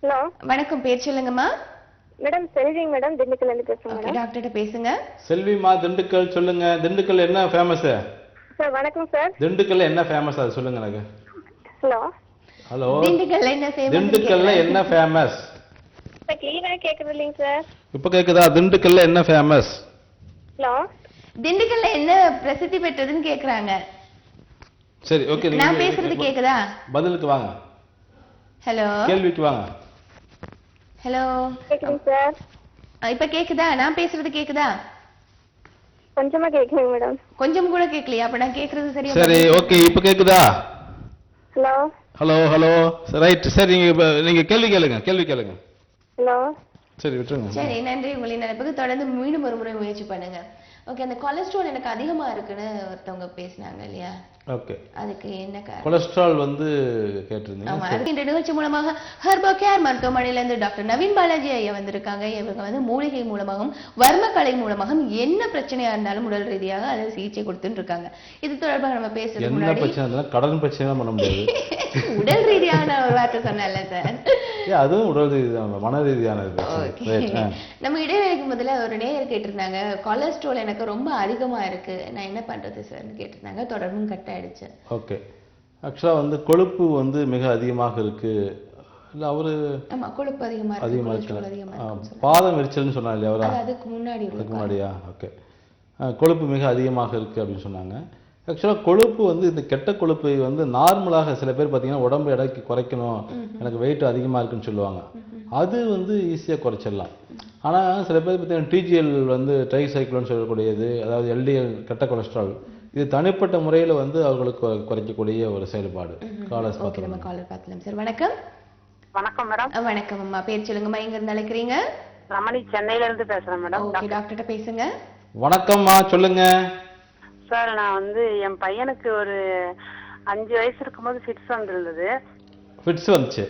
ஹலோ வணக்கம், பேர் சொல்லுங்கம்மா. மேடம் செல்வி மேடம், திண்டுக்கல்ல இருந்து பேசுறேன். டாக்டர்ட்ட பேசுங்க. செல்விமா, திண்டுக்கல் சொல்லுங்க. திண்டுக்கல் என்ன ஃபேமஸ்? சார் வணக்கம் சார். திண்டுக்கல்ல என்ன ஃபேமஸ் அது சொல்லுங்க எனக்கு. ஹலோ, திண்டுக்கல்ல என்ன ஃபேமஸ்? திண்டுக்கல்ல என்ன ஃபேமஸ்? சார் கிளீனா கேக்குது இல்லைங்க சார்? இப்போ கேக்குதா? திண்டுக்கல்ல என்ன ஃபேமஸ்? ஹலோ, திண்டுக்கல்ல என்ன பிரசித்தி பெற்றதுன்னு கேக்குறாங்க. சரி, ஓகே, நான் பேசுறது கேக்குதா? பதிலுக்கு வாங்க. ஹலோ, கேள்விக்கு வாங்க. ஹலோ, கேக்குதுங்க சார். இப்ப கேக்குதா? நான் பேசுறது கேக்குதா? கொஞ்சமா கேக்குதுங்க மேடம். கொஞ்சம் கூட கேக்கலையா? அப்ப நான் கேக்குறது சரியா? சரி, ஓகே, இப்ப கேக்குதா? Hello hello hello, right. சரி, நீங்க கேள்வி கேளுங்க. ஹலோ சரி விட்டுருங்க. சரி, நன்றி. உங்களின் நினைப்புக்கு தொடர்ந்து மீண்டும் ஒரு முறை முயற்சி பண்ணுங்க. ஓகே, அந்த கொலஸ்ட்ரால் எனக்கு அதிகமா இருக்குன்னு ஒருத்தவங்க பேசினாங்க இல்லையா? ஓகே, அதுக்கு என்ன காரணம்? கொலஸ்ட்ரால் வந்து கேட்டிருந்தீங்க. ஆமா, அதுக்கு இந்த நிகழ்ச்சி மூலமாக ஹெர்போ கேர் மருத்துவமனையில இருந்து டாக்டர் நவீன் பாலாஜி ஐயா வந்திருக்காங்க. இவங்க வந்து மூலிகை மூலமாகவும் வர்மக்கலை மூலமாகவும் என்ன பிரச்சனையா இருந்தாலும் உடல் ரீதியாக அதை சிகிச்சை கொடுத்துட்டு இருக்காங்க. இது தொடர்பாக நம்ம பேசுறதுக்கு என்ன முன்னாடி பிரச்சனை இருந்தாலும் கடன் பிரச்சனை பண்ண முடியாது. உடல் ரீதியாக நான் ஒரு வார்த்தை சொன்னேன்ல சார். அதுவும் உடல் ரீதியான மன ரீதியானது பிரச்சனை. நம்ம இடைவேளைக்கு முதல்ல ஒரு நேயர் கேட்டிருந்தாங்க, கொலஸ்ட்ரால் எனக்கு ரொம்ப அதிகமா இருக்கு, நான் என்ன பண்றது சார்னு கேட்டிருந்தாங்க. தொடர்பும் கட் ஆயிடுச்சு. ஓகே, ஆக்சுவலாக வந்து கொழுப்பு வந்து மிக அதிகமாக இருக்கு. இல்லை அவரு ஆமா, கொழுப்பு அதிகமா இருக்கு, அதிகமாக கொலஸ்ட்ரால் அதிகமா இருக்கு. இருக்குன்னு பாதம் எரிச்சல்னு சொன்னா இல்லையா அவரா? சொன்னாங்க. அதுக்கு முன்னாடி அதுக்கு முன்னாடியா? ஓகே, கொழுப்பு மிக அதிகமாக இருக்கு அப்படின்னு சொன்னாங்க. ஆக்சுவலாக கொழுப்பு வந்து இந்த கெட்ட கொழுப்பை வந்து நார்மலாக சில பேர் பார்த்தீங்கன்னா உடம்பு எடைக்கு குறைக்கணும், எனக்கு வெயிட் அதிகமாக இருக்குன்னு சொல்லுவாங்க. அது வந்து ஈஸியாக குறைச்சிடலாம். ஆனால் சில பேர் பார்த்தீங்கன்னா டிஜிஎல் வந்து ட்ரைசைக்ளோன்னு சொல்லக்கூடியது, அதாவது எல்டிஎல் கெட்ட கொலஸ்ட்ரால், இது தனிப்பட்ட முறையில் வந்து அவர்களுக்கு குறைக்கக்கூடிய ஒரு செயல்பாடு. காலர்ஸ் ஓகே, நம்ம காலர் பார்க்கலாம் சார். வணக்கம். வணக்கம் மேடம். வணக்கம் அம்மா, பேர் சொல்லுங்கம்மா, எங்க இருந்து அழைக்கிறீங்க? ரமணி சென்னையில இருந்து பேசுறேன் மேடம். ஓகே, டாக்டர்கிட்ட பேசுங்க. வணக்கம்மா, சொல்லுங்க. சார், நான் வந்து என் பையனுக்கு ஒரு 5 வயசு இருக்கும்போது ஃபிட்ஸ் வந்திருந்தது. ஃபிட்ஸ் வந்துச்சு.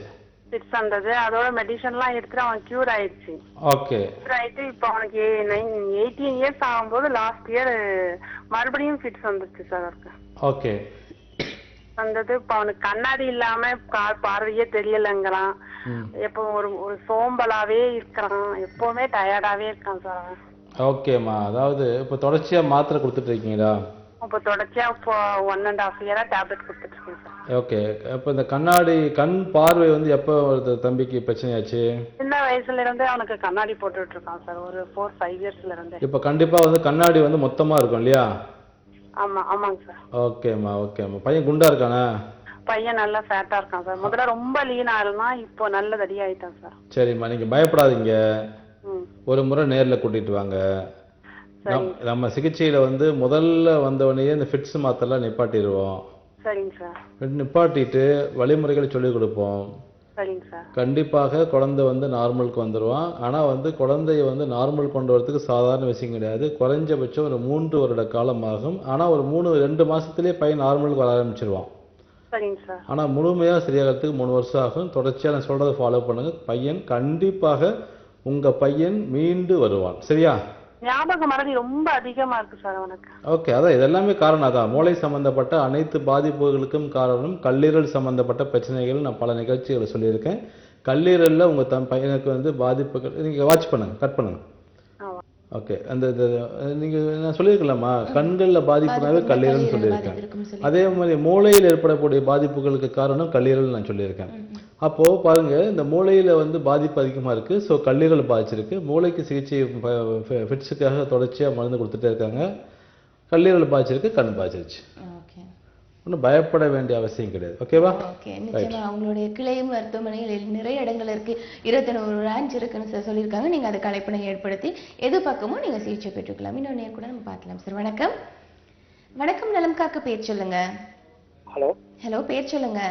ஃபிட்ஸ் வந்தது, அதோட மெடிசன்லாம் எடுத்துட்டு அவன் கியூர் ஆயிடுச்சு. ஓகே, கியூர் ஆயிட்டு இப்போ அவனுக்கு 18 இயர்ஸ் ஆகும்போது லாஸ்ட் இயர் மறுபடியும் ஃபிட்ஸ் வந்துருச்சு சார் அவருக்கு. ஓகே, வந்தது. இப்போ அவனுக்கு கண்ணாடி இல்லாம பார்வையே தெரியலங்கிறான். எப்போ ஒரு ஒரு சோம்பலாவே இருக்கிறான், எப்பவுமே டயர்டாவே இருக்கான் சார் அவன். ஓகேம்மா, அதாவது இப்போ தொடர்ச்சியாக மாத்திரை கொடுத்துட்டு இருக்கீங்களா? இப்போ தொடர்ச்சியா இப்போ 1.5 இயரா டேப்லெட் கொடுத்துட்டு இருக்கேன் சார். ஓகே, இப்போ இந்த கண்ணாடி கண் பார்வை வந்து எப்போ ஒரு தம்பிக்கு பிரச்சனையாச்சு? சின்ன வயசுல இருந்தே அவனுக்கு கண்ணாடி போட்டுட்டு இருக்கான் சார், ஒரு 4-5 இயர்ஸ்ல இருந்தே. இப்போ கண்டிப்பாக வந்து கண்ணாடி வந்து மொத்தமாக இருக்கும் இல்லையா? ஆமா, ஆமாங்க சார். ஓகேம்மா, ஓகேம்மா. பையன் குண்டா இருக்கானா? பையன் நல்லா ஃபேட்டா இருக்கான் சார். முதல்ல ரொம்ப லீனா இருந்தான், இப்போ நல்ல தடி ஆயிட்டான் சார். சரிம்மா, நீங்கள் பயப்படாதீங்க. ம், ஒரு முறை நேரில் கூட்டிகிட்டு வாங்க. நம்ம சிகிச்சையில் வந்து முதல்ல வந்தவனையே இந்த ஃபிட்ஸ் மாத்திரலாம் நிப்பாட்டிடுவோம். சரிங்க சார். நிப்பாட்டிட்டு வழிமுறைகளை சொல்லிக் கொடுப்போம். சரிங்க சார். கண்டிப்பாக குழந்தை வந்து நார்மலுக்கு வந்துடுவான். ஆனால் வந்து குழந்தைய வந்து நார்மல் கொண்டு வரதுக்கு சாதாரண விஷயம் கிடையாது. குறைஞ்சபட்சம் ஒரு 3 வருட காலம் ஆகும். ஆனால் ஒரு 2 மாதத்துலேயே பையன் நார்மலுக்கு வர ஆரம்பிச்சிருவான். சரிங்க சார். ஆனால் முழுமையாக சரியாகிறதுக்கு 3 வருஷம் ஆகும். தொடர்ச்சியாக நான் சொல்கிறத ஃபாலோ பண்ணுங்க. பையன் கண்டிப்பாக உங்கள் பையன் மீண்டு வருவான். சரியா? ஞாபக மறதி ரொம்ப அதிகமா இருக்கு சார் அவனுக்கு. ஓகே, அதான் இதெல்லாமே காரணம். அதான் மூளை சம்பந்தப்பட்ட அனைத்து பாதிப்புகளுக்கும் காரணம் கல்லீரல் சம்பந்தப்பட்ட பிரச்சனைகள். நான் பல நிகழ்ச்சிகளை சொல்லியிருக்கேன். கல்லீரலில் உங்கள் பையனுக்கு வந்து பாதிப்புகள் நீங்கள் வாட்ச் பண்ணுங்க, கட் பண்ணுங்க. ஓகே, அந்த நீங்கள் நான் சொல்லியிருக்கலாமா, கண்களில் பாதிப்புனாவே கல்லீரல்னு சொல்லியிருக்கேன். அதே மாதிரி மூளையில் ஏற்படக்கூடிய பாதிப்புகளுக்கு காரணம் கல்லீரல் நான் சொல்லியிருக்கேன். அப்போது பாருங்கள், இந்த மூளையில் வந்து பாதிப்பு அதிகமாக இருக்குது. ஸோ கல்லீரல் பாதிச்சிருக்கு. மூளைக்கு சிகிச்சை ஃபிட்ஸுக்காக தொடர்ச்சியாக மருந்து கொடுத்துட்டே இருக்காங்க. கல்லீரல் பாதிச்சிருக்கு, கண் பாதிச்சிருச்சு. ஒன்றும் பயப்பட வேண்டிய அவசியம் கிடையாது. ஓகேவா? ஓகே, நிச்சயமா அவங்களுடைய கிளை மருத்துவமனையில் நிறைய இடங்கள் இருக்கு, 21 பிரான்ச் இருக்குன்னு சார் சொல்லியிருக்காங்க. நீங்க அதை கலைப்பணை ஏற்படுத்தி எது பக்கமும் நீங்க சிகிச்சை பெற்றுக்கலாம். இன்னொன்று கூட நம்ம பார்க்கலாம் சார். வணக்கம். வணக்கம், நலம் காக்க, பேர் சொல்லுங்க. ஹலோ. ஹலோ, பேர் சொல்லுங்க.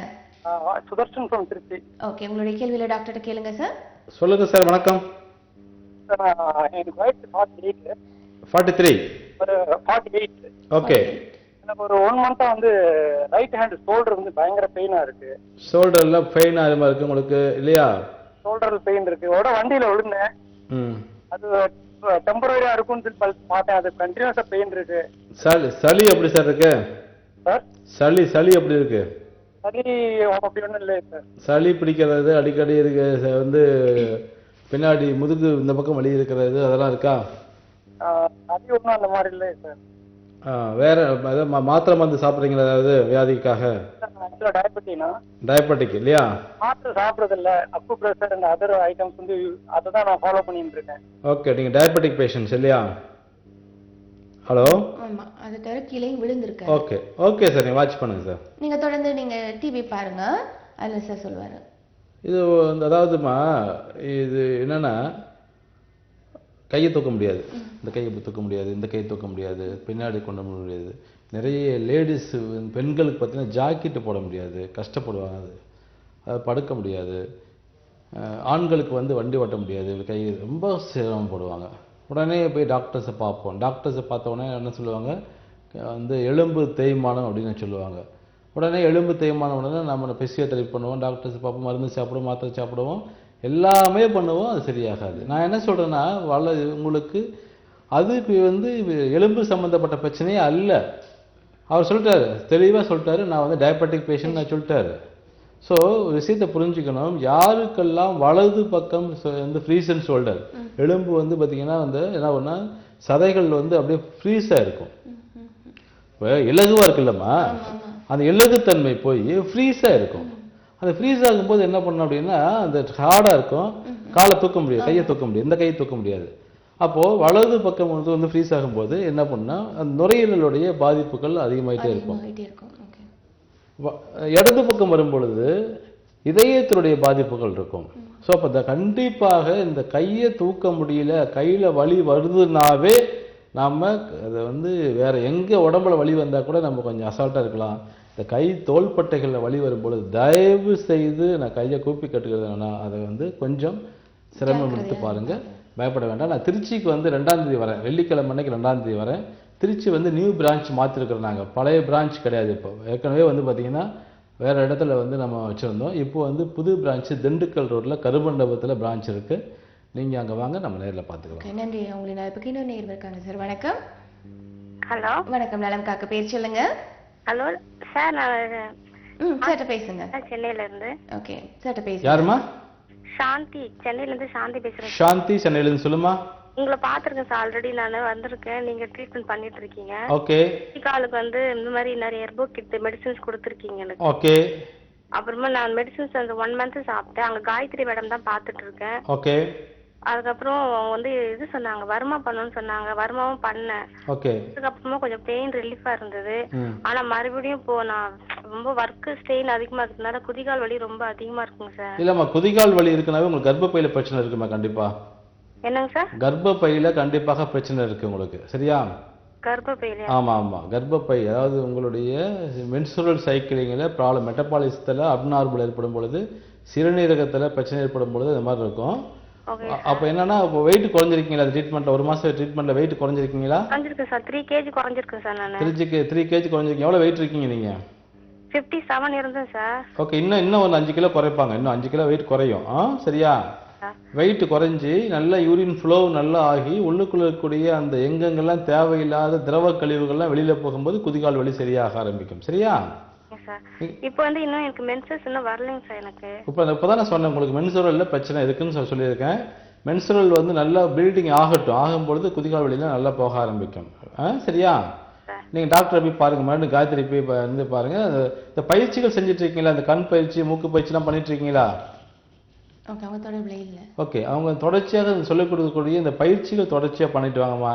சுதர்ஷன் ஃப்ரம் திருச்சி. ஓகே, உங்களுடைய கேள்வியில டாக்டர் கேளுங்க சார். சொல்லுங்க சார். வணக்கம். எனக்கு வயசு 48. 43. ஒரு 48. ஓகே. எனக்கு ஒரு 1 மந்த்தா வந்து ரைட் ஹேண்ட் ஷோல்டர் வந்து பயங்கர பெயினா இருக்கு. ஷோல்டர்ல பெயின் ஆரம்பமா இருக்கு உங்களுக்கு இல்லையா? ஷோல்டர் பெயின் இருக்கு. வண்டியில விழுந்தேன். அது டெம்பரரியா இருக்கும்னு சொல்லி பார்த்தேன். அது கண்டினியூஸா பெயின் இருக்கு. சளி எப்படி சார் இருக்கு? சார், சளி எப்படி இருக்கு? சளி அப்படி ஒன்றும் இல்லை சார். சளி பிடிக்கிறது அடிக்கடி இருக்கு வந்து பின்னாடி முதுகு இந்த பக்கம் வலி இருக்கிறது அதெல்லாம் இருக்கா? சளி ஒன்றும் அந்த மாதிரி இல்லை சார். வேற மாத்திரை மருந்து சாப்பிட்றீங்களா ஏதாவது வியாதிக்காக? டயபெட்டிக் இல்லையா? மாத்திரை சாப்பிட்றது இல்லை. அப்பு பிரஷர் அண்ட் அதர் ஐட்டம்ஸ் வந்து அதை தான் நான் ஃபாலோ பண்ணிட்டு இருக்கேன். ஓகே, நீங்க டயபெட்டிக் பேஷண்ட்ஸ் இல்லையா? ஹலோ. ஆமா, அது தவிர கீழே விழுந்திருக்கு. ஓகே, ஓகே சார், நீங்க வாட்ச் பண்ணுங்க சார். நீங்க தொடர்ந்து நீங்க டிவி பாருங்க, அதுல சார் சொல்லுவாரு. இது அதாவதுமா இது என்னன்னா, கையை தூக்க முடியாது, இந்த கையை தூக்க முடியாது, இந்த கையை தூக்க முடியாது, பின்னாடி கொண்டு முடியாது. நிறைய லேடிஸ் பெண்களுக்கு பார்த்தீங்கன்னா ஜாக்கெட்டு போட முடியாது, கஷ்டப்படுவாங்க. அது படுக்க முடியாது. ஆண்களுக்கு வந்து வண்டி ஓட்ட முடியாது, கை ரொம்ப சிரமப்படுவாங்க. உடனே போய் டாக்டர்ஸை பார்ப்போம். டாக்டர்ஸை பார்த்த உடனே என்ன சொல்லுவாங்க, வந்து எலும்பு தேய்மானம் அப்படின்னு சொல்லுவாங்க. உடனே எலும்பு தேய்மானம் உடனே நம்ம பிசியோதெரபி பண்ணுவோம், டாக்டர்ஸ் பார்ப்போம், மருந்து சாப்பிடுவோம், மாத்திரை சாப்பிடுவோம், எல்லாமே பண்ணுவோம், அது சரியாகாது. நான் என்ன சொல்கிறேன்னா, உங்களுக்கு அதுக்கு வந்து எலும்பு சம்மந்தப்பட்ட பிரச்சனையே அல்ல. அவர் சொல்லிட்டாரு, தெளிவாக சொல்லிட்டாரு, நான் வந்து டயபெட்டிக் பேஷண்ட் நான் சொல்லிட்டாரு. ஸோ விஷயத்தை புரிஞ்சுக்கணும். யாருக்கெல்லாம் வலது பக்கம் வந்து ஃப்ரீஸ் அண்ட் ஷோல்டர் எலும்பு வந்து பார்த்தீங்கன்னா வந்து என்ன பண்ணா சதைகள் வந்து அப்படியே ஃப்ரீஸாக இருக்கும். இப்போ இலகுவாக இருக்குல்லம்மா, அந்த இலகுத்தன்மை போய் ஃப்ரீஸாக இருக்கும். அந்த ஃப்ரீஸ் ஆகும்போது என்ன பண்ணணும் அப்படின்னா, அந்த ஹார்டாக இருக்கும், காலை தூக்க முடியாது, கையை தூக்க முடியாது, இந்த கையை தூக்க முடியாது. அப்போது வலது பக்கம் வந்து ஃப்ரீஸ் ஆகும்போது என்ன பண்ணால் அந்த நுரையீரலுடைய பாதிப்புகள் அதிகமாகிட்டே இருக்கும். இடது பக்கம் வரும்பொழுது இதயத்தினுடைய பாதிப்புகள் இருக்கும். ஸோ அப்போ கண்டிப்பாக இந்த கையை தூக்க முடியல, கையில் வலி வருதுனாவே நாம் அதை வந்து வேறு எங்கே உடம்புல வலி வந்தால் கூட நம்ம கொஞ்சம் அசால்ட்டாக இருக்கலாம். இந்த கை தோள்பட்டைகளில் வலி வரும்பொழுது தயவு செய்து நான் கையை கூப்பி கட்டுக்கிறதுனா அதை வந்து கொஞ்சம் சிரமம் எடுத்து பாருங்கள், பயப்பட வேண்டாம். நான் திருச்சிக்கு வந்து 2ஆம் தேதி வரேன், வெள்ளிக்கிழமை அன்னைக்கு 2ஆம் தேதி வரேன். திருச்சி வந்து நியூ பிரான்ச் மாற்றிருக்கிறோம் நாங்கள், பழைய பிரான்ச் கிடையாது. இப்போ ஏற்கனவே வந்து பார்த்திங்கன்னா வேறு இடத்துல வந்து நம்ம வச்சுருந்தோம். இப்போ வந்து புது பிரான்ச்சு திண்டுக்கல் ரோட்டில் கருமண்டபத்தில் பிரான்ச் இருக்குது. நீங்கள் அங்கே வாங்க, நம்ம நேரில் பார்த்துக்கலாம். நன்றி. உங்களுக்கு நான் இப்போ இன்னொரு நேர் இருக்காங்க சார். வணக்கம். ஹலோ வணக்கம். நலம் காக்க பேர் சொல்லுங்க. ஹலோ சார், நான் சார்ட்ட பேசுங்க. சென்னையில இருந்து. ஓகே சார்ட்ட பேசுங்க. யாருமா? சாந்தி, சென்னையில இருந்து சாந்தி பேசுறேன். சாந்தி, சென்னையிலேருந்து சொல்லுமா. உங்களை பாத்துருக்கேன் சார், ஆல்ரெடி நான் வந்திருக்கேன், நீங்க ட்ரீட்மெண்ட் பண்ணிட்டு இருக்கீங்க. ஓகே. காலுக்கு வந்து இந்த மாதிரி நிறைய எர்போ கிட் மெடிசன்ஸ் கொடுத்துருக்கீங்க எனக்கு. ஓகே. அப்புறமா நான் மெடிசன்ஸ் அந்த 1 month சாப்பிட்டேன். அங்க காயத்ரி மேடம் தான் பாத்துட்டு இருக்கேன். ஓகே. அதுக்கப்புறம் அவங்க வந்து இது சொன்னாங்க, வர்மா பண்ணணும்னு சொன்னாங்க, வர்மாவும் பண்ணேன். ஓகே. அதுக்கப்புறமா கொஞ்சம் பெயின் ரிலீஃபா இருந்தது. ஆனா மறுபடியும் இப்போ நான் ரொம்ப ஒர்க் ஸ்ட்ரெயின் அதிகமா இருக்கிறதுனால குதிகால் வலி ரொம்ப அதிகமா இருக்குங்க சார். இல்லம்மா, குதிகால் வலி இருக்குனாவே உங்களுக்கு கர்ப்பப்பையில பிரச்சனை இருக்குமா? கண்டிப்பா. என்னங்க சார்? கர்ப்பப்பையில கண்டிப்பாக பிரச்சனை இருக்கு உங்களுக்கு, சரியா? கர்ப்பப்பையில? ஆமா ஆமா, கர்ப்பப்பை, அதாவது உங்களுடைய மென்சுரல் சைக்கிளிங்ல ப்ராப்ளம், மெட்டபாலிசத்துல அப்நார்மல் ஏற்படும் பொழுது, சிறுநீரகத்துல பிரச்சனை ஏற்படும் பொழுது இந்த மாதிரி இருக்கும். அப்ப என்னன்னா, இப்போ வெயிட் குறைஞ்சிருக்கீங்களா? ட்ரீட்மெண்ட்ல 1 மாசம் ட்ரீட்மெண்ட்ல வெயிட் குறைஞ்சிருக்கீங்களா? குறைஞ்சிருக்கேன் சார், 3 kg குறைஞ்சிருக்கேன் சார். நான் 3 kg குறைஞ்சிருக்கீங்க. எவ்வளவு வெயிட் இருக்கீங்க நீங்க? 57 இருந்தேன் சார். ஓகே. இன்னும் ஒரு 5 கிலோ குறைப்பாங்க, இன்னும் 5 கிலோ வெயிட் குறையும். சரியா? வெயிட் குறைஞ்சி நல்ல யூரின் ஃப்ளோ நல்லா ஆகி உள்ளுக்குள்ள இருக்கக்கூடிய அந்த எங்கெங்கெல்லாம் தேவையில்லாத திரவ கழிவுகள்லாம் வெளியில போகும்போது குதிகால் வலி சரியாக ஆரம்பிக்கும். சரியா? இப்போ வந்து இன்னும் எனக்கு மென்சஸ் இன்னும் வரலைங்க சார் எனக்கு. இப்போதான் நான் சொன்னேன் உங்களுக்கு மென்சுரல்ல பிரச்சனை இருக்குன்னு சொல்லியிருக்கேன். மென்சுரல் வந்து நல்லா பில்டிங் ஆகும்பொழுது குதிகால் வலிலாம் நல்லா போக ஆரம்பிக்கும். சரியா? நீங்க டாக்டரை போய் பாருங்க, மறுபடியும் காயத்ரி போய் வந்து பாருங்க. இந்த பயிற்சிகள் செஞ்சுட்டு இருக்கீங்களா? இந்த கண் பயிற்சி, மூக்கு பயிற்சிலாம் பண்ணிட்டு இருக்கீங்களா? ஓகே. அவங்க தொடர்ச்சியாக சொல்லிக் கொடுக்கக்கூடிய இந்த பயிற்சிகள் தொடர்ச்சியாக பண்ணிட்டு வாங்கம்மா.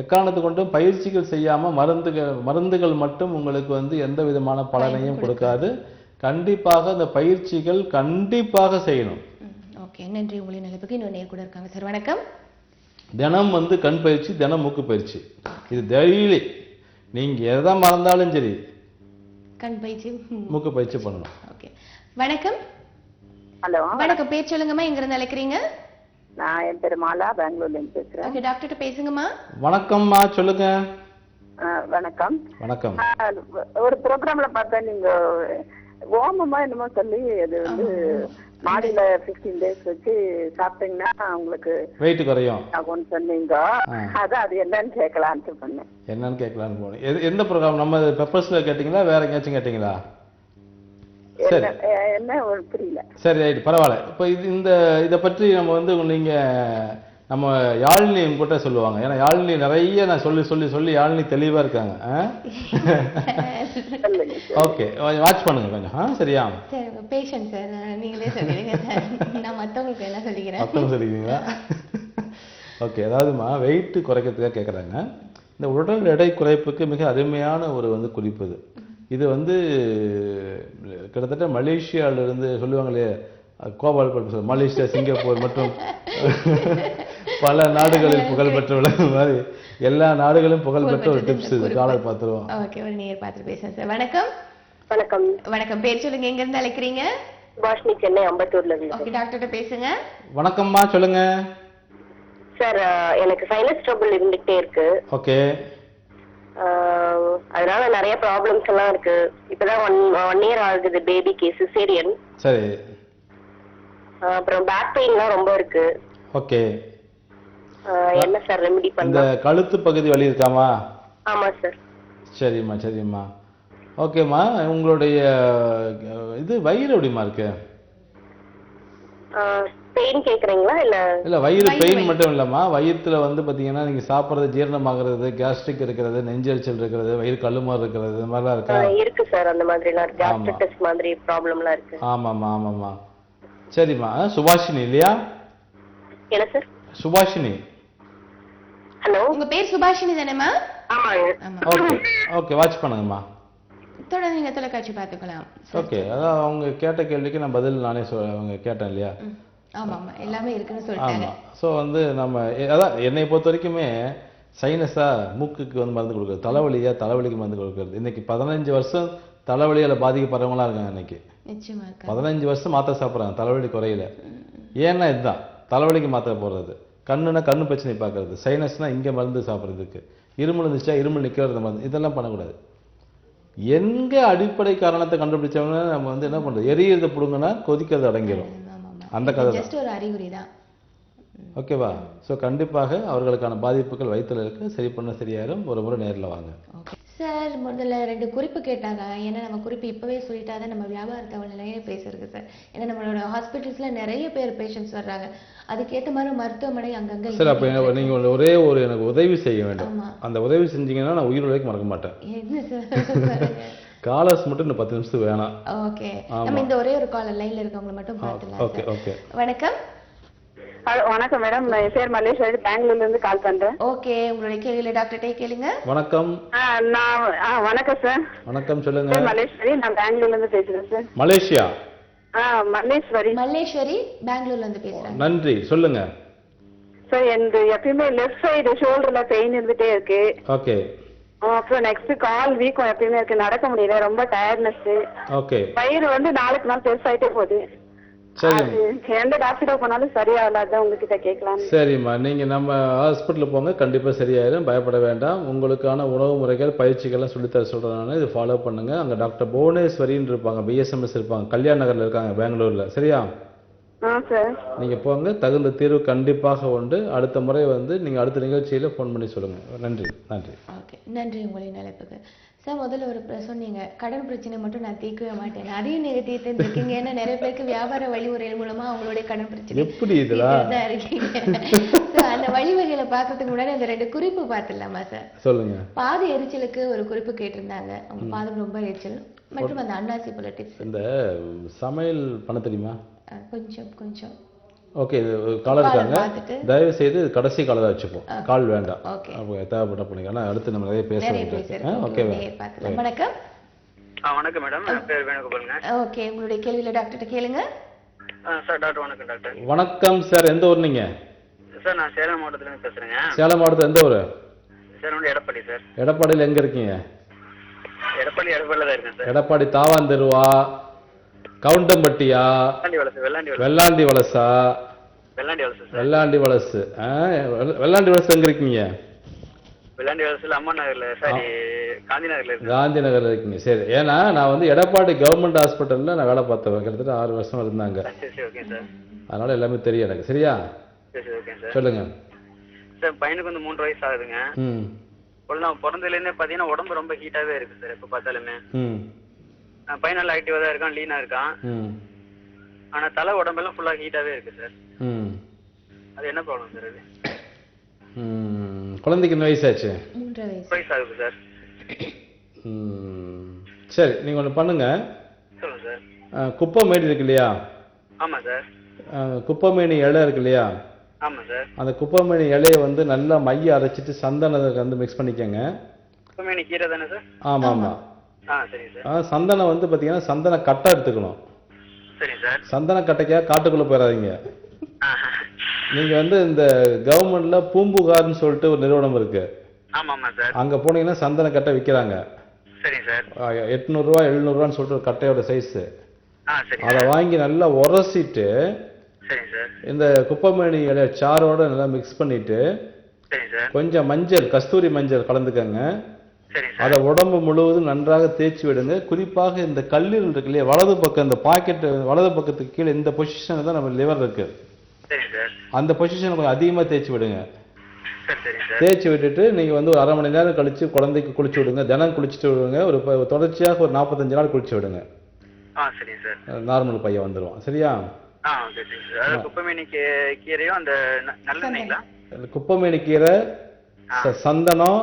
எக்காரணத்து கொண்டும் பயிற்சிகள் செய்யாம மருந்துகள் மட்டும் உங்களுக்கு வந்து எந்த விதமான பலனையும் கொடுக்காது. கண்டிப்பாக இந்த பயிற்சிகள் கண்டிப்பாக செய்யணும். ஓகே, நன்றி. உங்களை நிலைப்புக்கு இன்னொரு நேர் கூட இருக்காங்க சார். வணக்கம். தினம் வந்து கண் பயிற்சி, தினம் மூக்கு பயிற்சி, இது டெய்லி நீங்க எதை மறந்தாலும் சரி கண் பயிற்சி, மூக்கு பயிற்சி பண்ணணும். ஓகே. வணக்கம். ஹலோ. வணக்கம். பேர் சொல்லுங்கம்மா, எங்க இருந்து அழைக்கிறீங்க? நான் என் பேர் மாலா, பெங்களூர்ல இருந்து பேசுறேன். ஓகே, டாக்டர்ட்ட பேசுங்கம்மா. வணக்கம்மா, சொல்லுங்க. வணக்கம். வணக்கம். ஒரு ப்ரோக்ராம்ல பார்த்தேன், நீங்க ஓமமா என்னமோ சொல்லி அது வந்து மாடியில 15 days வச்சு சாப்பிட்டீங்கன்னா உங்களுக்கு வெயிட் குறையும் ஆகும்னு சொன்னீங்க. அதான் அது என்னன்னு கேட்கலான்ட்டு பண்ணேன். என்னன்னு கேட்கலான்னு போனேன். எந்த ப்ரோக்ராம்? நம்ம பெப்பர்ஸ்ல கேட்டீங்களா, வேற எங்கேயாச்சும் கேட்டீங்களா? சரி, என்ன ஒரு புரியல. சரி, ரைட், பரவாயில்ல. இப்போ இதை பற்றி நம்ம வந்து நீங்க நம்ம யாழினி கூட சொல்லுவாங்க. ஏன்னா யாழினி நிறைய நான் சொல்லி யாழினி தெளிவா இருக்காங்க. ஓகே, வாட்ச் பண்ணுங்க கொஞ்சம். சரியா? பேஷண்ட் சார், நீங்களே சொல்லிடுங்க சார், நான் மற்றவங்களுக்கு என்ன சொல்லிக்கிறேன். மற்றவங்க சொல்லிக்கிறீங்களா? ஓகே. அதாவதுமா வெயிட் குறைக்கிறதுக்காக கேட்குறாங்க. இந்த உடல் எடை குறைப்புக்கு மிக அருமையான ஒரு வந்து குறிப்பு இது. இது வந்து கிட்டத்தட்ட மலேசியாவிலிருந்து சொல்லுவாங்களே, கோபால் மலேசியா, சிங்கப்பூர் மற்றும் பல நாடுகளில் புகழ்பெற்ற மாதிரி எல்லா நாடுகளும் புகழ்பெற்ற ஒரு டிப்ஸ் இது. காலர் பார்த்துருவோம். ஓகே, ஒரு நேர் பார்த்து பேசுறேன் சார். வணக்கம். வணக்கம். வணக்கம். பேர் சொல்லுங்க, எங்க இருந்து அழைக்கிறீங்க? சுபாஷினி, சென்னை அம்பத்தூர்ல இருந்து. ஓகே, டாக்டர்கிட்ட பேசுங்க. வணக்கம்மா, சொல்லுங்க. சார், எனக்கு சைனஸ் ட்ரபிள் இருந்துகிட்டே இருக்கு. ஓகே. அதனால நிறைய ப்ராப்ளம்ஸ் எல்லாம் இருக்கு. இப்பதான் 1 year ஆகுது பேபிக்கு, சிசேரியன். சரி. அப்புறம் பேக் பெயின்லாம் ரொம்ப இருக்கு. ஓகே. என்ன சார் ரெமெடி இந்த பண்ணலாம்? கழுத்து பகுதி வலி இருக்காமா? ஆமா சார். சரிம்மா, சரிம்மா. ஓகேம்மா, உங்களுடைய இது வயிறு எப்படிமா இருக்கு? பெயின் கேக்குறீங்களா இல்ல? இல்ல, வயிறு பெயின் மட்டும் இல்லம்மா, வயிற்றுல வந்து பாத்தீங்கன்னா நீங்க சாப்பிடுறது ஜீரணமாகிறது, கேஸ்ட்ரிக் இருக்கிறது, நெஞ்செரிச்சல் இருக்கிறது, வயிறு கல்லுமாறு இருக்கிறது, இந்த மாதிரிலாம் இருக்கா? இருக்கு சார், அந்த மாதிரி எல்லாம் இருக்கு. கேஸ்ட்ரைட்டிஸ் மாதிரி ப்ராப்ளம்லாம் இருக்கு. ஆமாம்மா, ஆமாம்மா. சரிம்மா. சுபாஷினி இல்லையா? என்ன சார்? சுபாஷினி. ஹலோ, உங்க பேர் சுபாஷினி தானேம்மா? ஆமாங்க. ஓகே, ஓகே, வாட்ச் பண்ணுங்கம்மா. தொடர்ந்து நீங்க தொலைக்காட்சி பார்த்துக்கலாம். ஓகே, அதான் அவங்க கேட்ட கேள்விக்கு நான் பதில் நானே அவங்க கேட்டேன் இல்லையா? ஆமா ஆமா, எல்லாமே இருக்குன்னு சொல்லிட்டாங்க. ஆமா. ஸோ வந்து நம்ம அதான் என்னை பொறுத்த வரைக்குமே சைனஸா மூக்குக்கு வந்து மருந்து கொடுக்குறது, தலைவலியா தலைவலிக்கு மருந்து கொடுக்குறது. இன்னைக்கு 15 வருஷம் தலைவலியால் பாதிக்கப்படுறவங்களா இருக்காங்க. இன்னைக்கு நிச்சயமா இருக்கு. 15 வருஷம் மாத்திரை சாப்பிட்றாங்க, தலைவலி குறையில. ஏன்னா இதுதான் தலைவலிக்கு மாத்திரை போடுறது, கண்ணுனா கண்ணு பிரச்சனை பார்க்கறது, சைனஸ்னா இங்கே மருந்து சாப்பிட்றதுக்கு, இருமல் இருந்துச்சா இருமல் நிற்கிறது மருந்து, இதெல்லாம் பண்ணக்கூடாது. எங்க அடிப்படை காரணத்தை கண்டுபிடிச்சவங்க நம்ம வந்து என்ன பண்றது, எரியறதை பிடுங்கன்னா கொதிக்கிறது அடங்கிடும். அந்த கதை ஜஸ்ட் ஒரு அறிகுறி தான். ஓகேவா? ஸோ கண்டிப்பாக அவர்களுக்கான பாதிப்புகள் வயிற்றுல இருக்கு, சரி பண்ண சரியாயிரும். ஒரு முறை நேரில் வாங்க. சார், முதல்ல 2 குறிப்பு கேட்டாங்க. ஏன்னா நம்ம குறிப்பு இப்பவே சொல்லிட்டாதான் நம்ம வியாபார தகவலையே பேசுறது சார். ஏன்னா நம்மளோட ஹாஸ்பிட்டல்ஸ்ல நிறைய பேர் பேஷண்ட்ஸ் வர்றாங்க, அதுக்கேற்ற மாதிரி மருத்துவமனை அங்கங்க. சார், அப்போ நீங்க ஒரே ஒரு எனக்கு உதவி செய்ய வேண்டும். அந்த உதவி செஞ்சீங்கன்னா நான் உயிர் வரைக்கும் மறக்க மாட்டேன். என்ன சார்? காலர்ஸ் மட்டும் இந்த 10 நிமிஷத்துக்கு வேணாம். ஓகே, நம்ம இந்த ஒரே ஒரு காலர் லைன்ல இருக்கவங்க மட்டும் பார்த்துலாம். Okay, okay. வணக்கம். வணக்கம் மேடம், நான் பேர் மல்லேஸ்வரி, பெங்களூர்ல இருந்து கால் பண்றேன். ஓகே, உங்களுடைய கேள்வியில டாக்டர்ட்டே கேளுங்க. வணக்கம். வணக்கம் சார். வணக்கம், சொல்லுங்க. மல்லேஸ்வரி, நான் பெங்களூர்ல இருந்து பேசுறேன் சார். மலேசியா? மல்லேஸ்வரி. மல்லேஸ்வரி, பெங்களூர்ல இருந்து பேசுறேன். நன்றி, சொல்லுங்க. சார், எனக்கு எப்பயுமே லெஃப்ட் சைடு ஷோல்டர்ல பெயின் இருந்துட்டே இருக்கு. ஓகே. அப்புறம் நெக்ஸ்ட் கால் வீக்கம் எப்பயுமே இருக்கு, நடக்க முடியல, ரொம்ப டயர்ட்னஸ். ஓகே. வயிறு வந்து நாளுக்கு நாள் பெருசாயிட்டே போகுது. சரி, எந்த டாக்டர் போனாலும் சரியாகல, அதான் உங்ககிட்ட கேட்கலாம். சரிம்மா, நீங்க நம்ம ஹாஸ்பிட்டல் போங்க, கண்டிப்பா சரியாயிரும், பயப்பட வேண்டாம். உங்களுக்கான உணவு முறைகள் பயிற்சிகள்லாம் சொல்லித்தர சொல்றதுனால இது ஃபாலோ பண்ணுங்க. அங்க டாக்டர் புவனேஸ்வரின்னு இருப்பாங்க, பிஎஸ்எம்எஸ் இருப்பாங்க, கல்யாண நகர்ல இருக்காங்க, பெங்களூர்ல. சரியா? சார், நீங்க போங்க, தகுந்த தீர்வு கண்டிப்பாக உண்டு. அடுத்த முறை வந்து நீங்க அடுத்த நிகழ்ச்சியில ஃபோன் பண்ணி சொல்லுங்க. நன்றி, நன்றி. ஓகே, நன்றி உங்களின் அழைப்புக்கு. சார், முதல்ல ஒரு சொன்னீங்க, கடன் பிரச்சனை மட்டும் நான் தீர்க்கவே மாட்டேன், அதையும் நீங்க தீர்த்து இருக்கீங்க. ஏன்னா நிறைய பேருக்கு வியாபார வழிமுறைகள் மூலமா அவங்களுடைய கடன் பிரச்சனை எப்படி இதெல்லாம் தான் இருக்கீங்க. அந்த வழிவகைகளை பார்க்கறதுக்கு முன்னாடி அந்த 2 குறிப்பு பார்த்துடலாமா சார்? சொல்லுங்க. பாத எரிச்சலுக்கு ஒரு குறிப்பு கேட்டிருந்தாங்க, அவங்க பாதம் ரொம்ப எரிச்சல், மற்றும் அந்த அன்னாசி போல டிப்ஸ். இந்த சமையல் பண்ண தெரியுமா? கொஞ்சம் கொஞ்சம். ஓகே, காலர் இருக்காங்க, பார்த்துட்டு தயவு செய்து கடைசி காலரை வச்சுப்போம், கால் வேண்டாம். ஓகே, அப்போ தேவைப்பட்ட பண்ணிக்கலாம், அடுத்து நம்ம நிறைய பேச வேண்டியது. ஓகே, வணக்கம். வணக்கம் மேடம், என் பேர் வேணுகோபாலுங்க. ஓகே, உங்களுடைய கேள்வியில டாக்டர்கிட்ட கேளுங்க. சார், டாக்டர் வணக்கம். டாக்டர் வணக்கம் சார், எந்த ஊர் நீங்க? சார், நான் சேலம் மாவட்டத்துல இருந்து பேசுறேங்க. சேலம் மாவட்டத்தில் எந்த ஊர்? சார், வந்து எடப்பாடி சார். எடப்பாடியில் எங்க இருக்கீங்க? எடப்பாடியில தான் இருக்கேன் சார். எடப்பாடி தாவாந்தெருவா, கவுண்டம்பட்டியா, வெள்ளாண்டி வலசா? வெள்ளாண்டி வலசு. வெள்ளாண்டி வலசு எங்க இருக்கீங்க? வெள்ளாண்டி வலசுல அம்மா நகர்ல, சாரி காந்தி நகர்ல இருக்கு. காந்தி நகர்ல இருக்கீங்க, சரி. ஏன்னா நான் வந்து எடப்பாடி கவர்மெண்ட் ஹாஸ்பிட்டல்ல நான் வேலை பார்த்தேன், கிட்டத்தட்ட 6 வருஷம் இருந்தாங்க. Okay sir. அதனால எல்லாமே தெரியும் எனக்கு. சரியா? ஓகே சார், சொல்லுங்க. சார், பையனுக்கு வந்து 3 வயசு ஆகுதுங்க. பிறந்ததுல இருந்தே பாத்தீங்கன்னா உடம்பு ரொம்ப ஹீட்டாவே இருக்கு சார், எப்ப பார்த்தாலுமே. பையன் நல்லா ஆக்டிவா தான் இருக்கான், லீனா இருக்கான். ஆனா தலை உடம்பெல்லாம் ஃபுல்லா ஹீட்டாவே இருக்கு சார். அது என்ன ப்ராப்ளம் சார்? அது குழந்தைக்கு என்ன வயசாச்சு? 3 வயசு ஆகுது சார். சரி, நீங்க ஒண்ணு பண்ணுங்க. சொல்லுங்க சார். குப்பைமேனி இருக்கு இல்லையா? ஆமா சார். குப்பைமேனி இலை இருக்கு இல்லையா? ஆமா சார். அந்த குப்பைமேனி இலையை வந்து நல்லா மைய அரைச்சிட்டு சந்தனத்தை வந்து மிக்ஸ் பண்ணிக்கங்க. குப்பைமேனி கீரை தானே சார்? ஆமா ஆமா. சரி சார். சந்தனம் வந்து பாத்தீங்கன்னா சந்தன கட்டை எடுத்துக்கணும். சரி சார். சந்தன கட்டைக்கா காட்டுக்குள்ள போயிடாதீங்க. நீங்க வந்து இந்த கவர்மெண்ட்ல பூம்புகார்னு சொல்லிட்டு ஒரு நிறுவனம் இருக்கு. ஆமா சார். அங்க போனீங்கன்னா சந்தன கட்டை விற்கிறாங்க. சரி சார். 800 ரூபா 700 ரூபான்னு சொல்லிட்டு ஒரு கட்டையோட சைஸ். சரி அதை வாங்கி நல்லா உரசிட்டு சரிங்க சார். இந்த குப்பைமேனி இலைய சாரோட நல்லா மிக்ஸ் பண்ணிட்டு சரிங்க சார். கொஞ்சம் மஞ்சள், கஸ்தூரி மஞ்சள் கலந்துக்கங்க. சரிங்க சார். அதை உடம்பு முழுவதும் நன்றாக தேய்ச்சி விடுங்க. குறிப்பாக இந்த கல்லீரல் இருக்கு இல்லையா, வலது பக்கம் இந்த பாக்கெட் வலது பக்கத்துக்கு கீழே இந்த பொசிஷன் தான் நம்ம லிவர் இருக்கு. சரிங்க சார். அந்த பொசிஷன் கொஞ்சம் அதிகமாக தேய்ச்சி விடுங்க. சரிங்க சார். தேய்ச்சி விட்டுட்டு நீங்க வந்து ஒரு 1/2 மணி நேரம் கழிச்சு குழந்தைக்கு குளிச்சு விடுங்க. தினம் குளிச்சுட்டு விடுங்க. ஒரு தொடர்ச்சியாக ஒரு 45 நாள் குளிச்சு விடுங்க. சரிங்க சார். நார்மல் பையன் வந்துடும். சரியா? சரிங்க சார். அதாவது குப்பைமேனி கீரையும் அந்த நல்லெண்ணெய்ங்களா? குப்பைமேனி கீரை, சந்தனம்,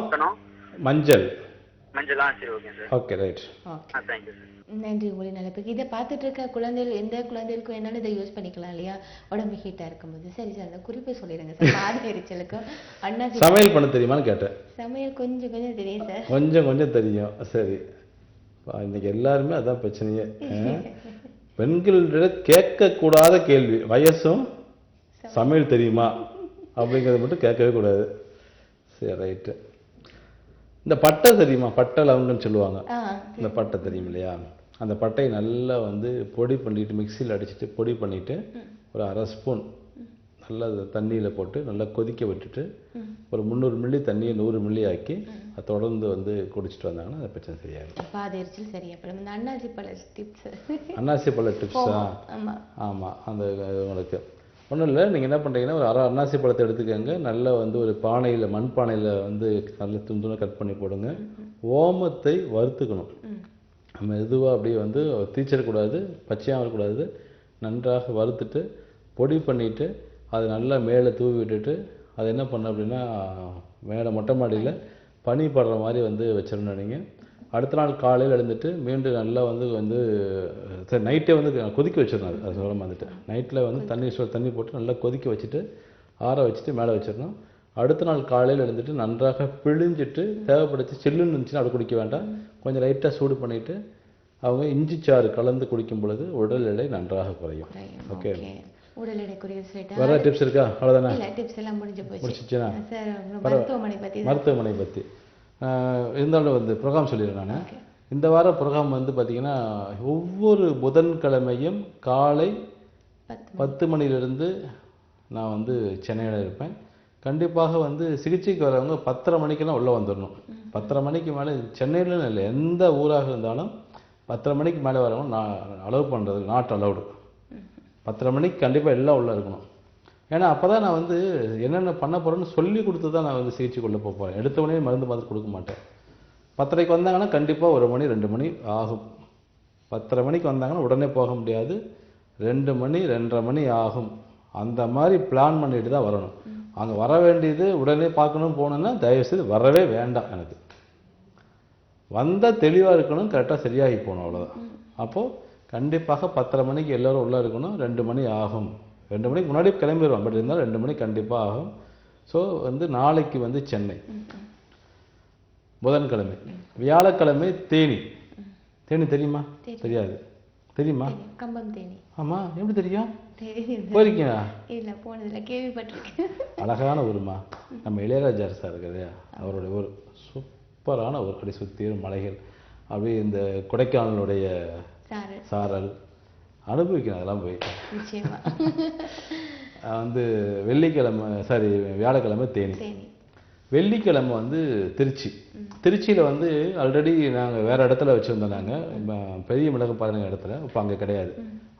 மஞ்சள். சரி okay sir. Okay right. Thank you sir. நன்றி உங்களின் அழைப்புக்கு. இதை பார்த்துட்டு இருக்க குழந்தைகள் எந்த குழந்தைகளுக்கும் என்னன்னு இதை யூஸ் பண்ணிக்கலாம் இல்லையா, உடம்பு ஹீட்டா இருக்கும்போது. சரி சார், அந்த குறிப்பை சொல்லிடுங்க சார். பாத எரிச்சலுக்கும் அண்ணாசி. சமையல் பண்ண தெரியுமான்னு கேட்டேன். சமையல் கொஞ்சம் கொஞ்சம் தெரியும் சார். கொஞ்சம் தெரியும். சரி, இன்னைக்கு எல்லாருமே அதான் பிரச்சனையே. பெண்களிட கேட்கக்கூடாத கேள்வி வயசும் சமையல் தெரியுமா அப்படிங்கிறது மட்டும் கேட்கவே கூடாது. சரி ரைட்டு. இந்த பட்டை தெரியுமா? பட்டை லவங்கன்னு சொல்லுவாங்க. இந்த பட்டை தெரியும் இல்லையா? அந்த பட்டையை நல்லா வந்து பொடி பண்ணிட்டு மிக்சியில் அடிச்சுட்டு பொடி பண்ணிட்டு ஒரு 1/2 ஸ்பூன் நல்லா தண்ணியில் போட்டு நல்லா கொதிக்க விட்டுட்டு ஒரு 300 மில்லி தண்ணியை 100 மில்லி ஆக்கி அதை தொடர்ந்து வந்து குடிச்சிட்டு வந்தாங்கன்னா அந்த பிரச்சனை சரியாயிடும். பாத எரிச்சல் சரியாயிடும். இந்த அன்னாசி பழ டிப்ஸ். அன்னாசி பழ டிப்ஸா? ஆமாம். அந்த உங்களுக்கு ஒன்றும் இல்லை. நீங்கள் என்ன பண்ணுறீங்கன்னா ஒரு 1/2 அன்னாசி பழத்தை எடுத்துக்கோங்க. நல்லா வந்து ஒரு பானையில், மண் பானையில் வந்து நல்ல துண்டு கட் பண்ணி போடுங்க. ஓமத்தை வறுத்துக்கணும். மெதுவாக அப்படியே வந்து தீச்சிடக்கூடாது, பச்சையாக இருக்கக்கூடாது. நன்றாக வறுத்துட்டு பொடி பண்ணிவிட்டு அதை நல்லா மேலே தூவி விட்டுட்டு அதை என்ன பண்ண அப்படின்னா மேலே மொட்டை மாடியில் பனி படுற மாதிரி வந்து வச்சிடணும். நீங்கள் அடுத்த நாள் காலையில் எழுந்துட்டு மீண்டும் நல்லா வந்து சரி நைட்டே வந்து கொதிக்க வச்சிடணும். அது சொல்ல வந்துட்டு நைட்டில் வந்து தண்ணி போட்டு நல்லா கொதிக்க வச்சுட்டு ஆற வச்சுட்டு மேலே வச்சிடணும். அடுத்த நாள் காலையில் எழுந்துட்டு நன்றாக பிழிஞ்சிட்டு தேவைப்படுத்தி சில்லுன்னு இருந்துச்சுன்னா அப்படி குடிக்க வேண்டாம். கொஞ்சம் லைட்டாக சூடு பண்ணிவிட்டு அவங்க இஞ்சி சாறு கலந்து குடிக்கும் பொழுது உடல் எடை நன்றாக குறையும். ஓகே. உடல் எடை குறைய வேற டிப்ஸ் இருக்கா? அவ்வளோதானே? டிப்ஸ் எல்லாம் முடிச்சிச்சுன்னா மருத்துவமனை பற்றி இருந்தாலும் வந்து ப்ரோக்ராம் சொல்லிடுறேன் நான். இந்த வாரம் ப்ரோக்ராம் வந்து பார்த்தீங்கன்னா ஒவ்வொரு புதன்கிழமையும் காலை 10 மணிலிருந்து நான் வந்து சென்னையில் இருப்பேன். கண்டிப்பாக வந்து சிகிச்சைக்கு வரவங்க 10:30 மணிக்கெல்லாம் உள்ளே வந்துடணும். 10:30 மணிக்கு மேலே சென்னையிலும் இல்லை, எந்த ஊராக இருந்தாலும் 10:30 மணிக்கு மேலே வரவங்க நான் அலோவ் பண்ணுறது நாட் அலௌடு. 10:30 மணிக்கு கண்டிப்பாக எல்லாம் உள்ளே இருக்கணும். ஏன்னா அப்போ தான் நான் வந்து என்னென்ன பண்ண போகிறேன்னு சொல்லி கொடுத்து தான் நான் வந்து சிகிச்சைக்குள்ளே போக போகிறேன். எடுத்த உடனே மருந்து கொடுக்க மாட்டேன். 10:30க்கு வந்தாங்கன்னா கண்டிப்பாக 1 மணி 2 மணி ஆகும். 10:30 மணிக்கு வந்தாங்கன்னா உடனே போக முடியாது. 2 மணி 2:30 மணி ஆகும். அந்த மாதிரி பிளான் பண்ணிட்டு தான் வரணும். அங்கே வர வேண்டியது உடனே பார்க்கணும் போகணுன்னா தயவுசெய்து வரவே வேண்டாம். எனக்கு வந்தால் தெளிவாக இருக்கணும், கரெக்டாக சரியாகி போகணும், அவ்வளோதான். அப்போது கண்டிப்பாக 10:30 மணிக்கு எல்லோரும் உள்ளே இருக்கணும். 2 மணி ஆகும். 2 மணிக்கு முன்னாடி கிளம்பிடுவோம், பட் இருந்தாலும் 2 மணி கண்டிப்பாக ஆகும். ஸோ வந்து நாளைக்கு வந்து சென்னை, புதன்கிழமை, வியாழக்கிழமை தேனி. தேனி தெரியுமா? தெரியாது. தெரியுமா? கம்பம் தேனி. ஆமாம். எப்படி தெரியும்? போயிருக்கீங்களா? இல்லை, போனதில்லை, கேள்விப்பட்டிருக்கேன். அழகான ஊருமா. நம்ம இளையராஜா சார் இருக்குது, அவருடைய ஒரு சூப்பரான ஒரு அப்படி சுற்றியும் மலைகள், அப்படியே இந்த கொடைக்கானலுடைய சாரல் அனுபவிக்கணும். அதெல்லாம் போய் வந்து வியாழக்கிழமை தேனி, வெள்ளிக்கிழமை வந்து திருச்சியில் வந்து ஆல்ரெடி நாங்கள் வேறு இடத்துல வச்சுருந்தோம். நாங்கள் பெரிய மிளகு பாருங்க இடத்துல, இப்போ அங்கே கிடையாது.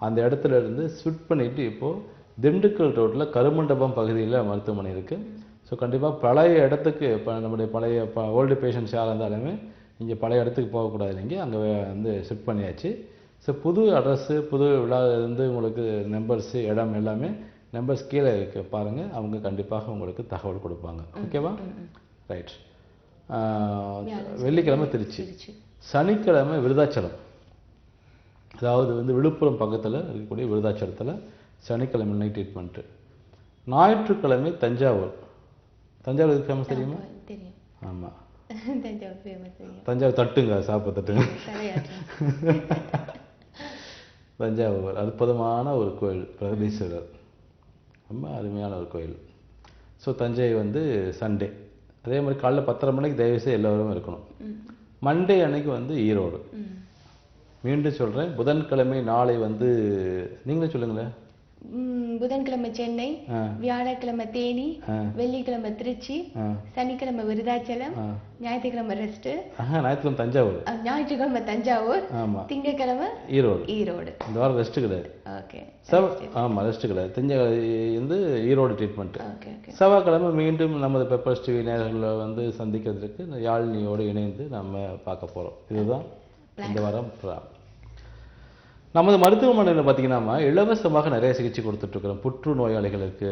அந்த இடத்துல இருந்து ஸ்விட் பண்ணிவிட்டு இப்போது திண்டுக்கல் ரோட்டில் கருமண்டபம் பகுதியில் மருத்துவமனை இருக்குது. ஸோ கண்டிப்பாக பழைய இடத்துக்கு இப்போ நம்முடைய பழைய ஓல்டு பேஷண்ட்ஸ் யாராக இருந்தாலுமே இங்கே பழைய இடத்துக்கு போகக்கூடாது. நீங்கள் அங்கே வந்து ஷிஃப்ட் பண்ணியாச்சு. ஸோ புது அட்ரஸ்ஸு, புது விழா இருந்து உங்களுக்கு நம்பர்ஸு, இடம் எல்லாமே நம்பர்ஸ் கீழே பாருங்கள். அவங்க கண்டிப்பாக உங்களுக்கு தகவல் கொடுப்பாங்க. ஓகேவா? ரைட். வெள்ளிக்கிழமை திருச்சி, சனிக்கிழமை விருதாச்சலம், அதாவது வந்து விழுப்புரம் பக்கத்தில் இருக்கக்கூடிய விருதாச்சலத்தில் சனிக்கிழமை நைட் ட்ரீட்மெண்ட்டு. ஞாயிற்றுக்கிழமை தஞ்சாவூர். தஞ்சாவூர் எதுக்கு ஃபேமஸ் தெரியுமா? ஆமாம், தஞ்சாவூர் தட்டுங்க, சாப்பிட தட்டுங்க. தஞ்சாவூர் அற்புதமான ஒரு கோயில், பிரகதீஸ்வரர், ரொம்ப அருமையான ஒரு கோயில். ஸோ தஞ்சை வந்து சண்டே. அதே மாதிரி காலைல 10:30 மணிக்கு தயவுசெய்து எல்லோரும் இருக்கணும். மண்டே அன்னைக்கு வந்து ஈரோடு. மீண்டும் சொல்றேன், புதன்கிழமை நாளை வந்து நீங்களே சொல்லுங்களேன். புதன்கிழமை சென்னை, வியாழக்கிழமை தேனி, வெள்ளிக்கிழமை திருச்சி, சனிக்கிழமை விருதாச்சலம், ஞாயிற்றுக்கிழமை ரெஸ்ட், ஞாயிற்றுக்கிழமை தஞ்சாவூர், ஞாயிற்றுக்கிழமை தஞ்சாவூர், திங்கக்கிழமை ஈரோடு. ஈரோடு இந்த வாரம் ரெஸ்ட் கிடையாது. ஓகே. ஆமா ரெஸ்ட் கிடையாது. திங்கக்கிழமை வந்து ஈரோடு ட்ரீட்மெண்ட். செவ்வாய்க்கிழமை மீண்டும் நமது பெப்பர்ஸ் டிவி நேயர்களை வந்து சந்திக்கிறதுக்கு யாழ்னியோடு இணைந்து நம்ம பார்க்க போறோம். இதுதான் இந்த வாரம். நமது மருத்துவமனையில் பார்த்தீங்கன்னா இலவசமாக நிறைய சிகிச்சை கொடுத்துட்ருக்குறோம். புற்று நோயாளிகளுக்கு,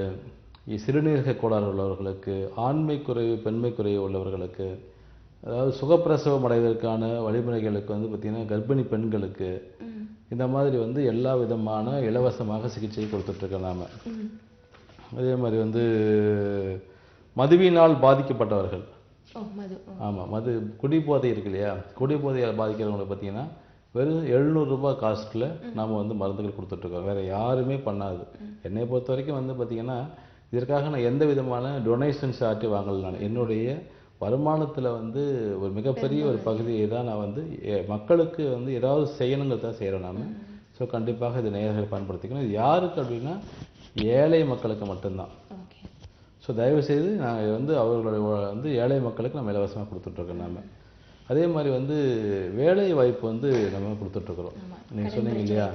சிறுநீரக கோளாறு உள்ளவர்களுக்கு, ஆண்மை குறைவு பெண்மை குறைவு உள்ளவர்களுக்கு, அதாவது சுகப்பிரசவம் அடைவதற்கான வழிமுறைகளுக்கு வந்து பார்த்திங்கன்னா கர்ப்பிணி பெண்களுக்கு, இந்த மாதிரி வந்து எல்லா விதமான இலவசமாக சிகிச்சை கொடுத்துட்ருக்கோம் நாம். அதே மாதிரி வந்து மதுவினால் பாதிக்கப்பட்டவர்கள், ஆமாம் மது குடிபோதை இருக்கு இல்லையா, குடிபோதையால் பாதிக்கிறவங்களை பார்த்தீங்கன்னா வெறும் 700 ரூபாய் காஸ்ட்டில் நாம் வந்து மருந்துகள் கொடுத்துட்ருக்கோம். வேறு யாருமே பண்ணாது. என்னை பொறுத்த வரைக்கும் வந்து பார்த்திங்கன்னா இதற்காக நான் எந்த விதமான டொனேஷன்ஸ் ஆட்டி வாங்கலை. நான் என்னுடைய வருமானத்தில் வந்து ஒரு மிகப்பெரிய ஒரு பகுதியை தான் நான் வந்து மக்களுக்கு வந்து ஏதாவது செய்யணுங்கிறது தான் செய்கிறோம் நாம். ஸோ கண்டிப்பாக இது நேயர்கள் பயன்படுத்திக்கணும். இது யாருக்கு அப்படின்னா ஏழை மக்களுக்கு மட்டும்தான். ஸோ தயவுசெய்து நாங்கள் வந்து அவர்களுடைய வந்து ஏழை மக்களுக்கு நம்ம இலவசமாக கொடுத்துட்ருக்கோம். நாம் அதே மாதிரி வந்து வேலை வாய்ப்பு வந்து நம்ம கொடுத்துட்ருக்குறோம். நீங்கள் சொன்னீங்க இல்லையா,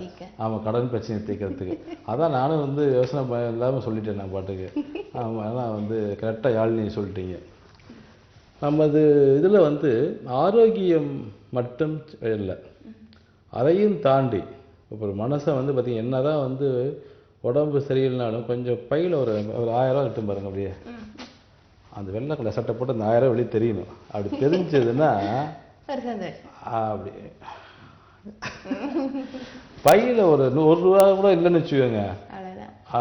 ஆமாம் கடன் பிரச்சனை தீர்க்கறதுக்கு. அதான் நானும் வந்து யோசனை இல்லாமல் சொல்லிட்டேன் நான் பாட்டுக்கு. ஆமாம் ஆனால் வந்து கரெக்டாக யாழ்னி சொல்லிட்டீங்க. நமது இதில் வந்து ஆரோக்கியம் மட்டும் இல்லை, அதையும் தாண்டி இப்போ ஒரு மனசை வந்து பார்த்திங்கன்னா என்ன தான் வந்து உடம்பு சரியில்லைனாலும் கொஞ்சம் பையில் ஒரு 1000 ரூபா எடுத்து பாருங்க. அப்படியே அந்த வெள்ளை கலர் சட்டை போட்டு அந்த 1000 வெளியே தெரியணும். அப்படி தெரிஞ்சதுன்னா அப்படி பையில ஒரு 100 ரூபா கூட இல்லைன்னு வச்சுக்கோங்க,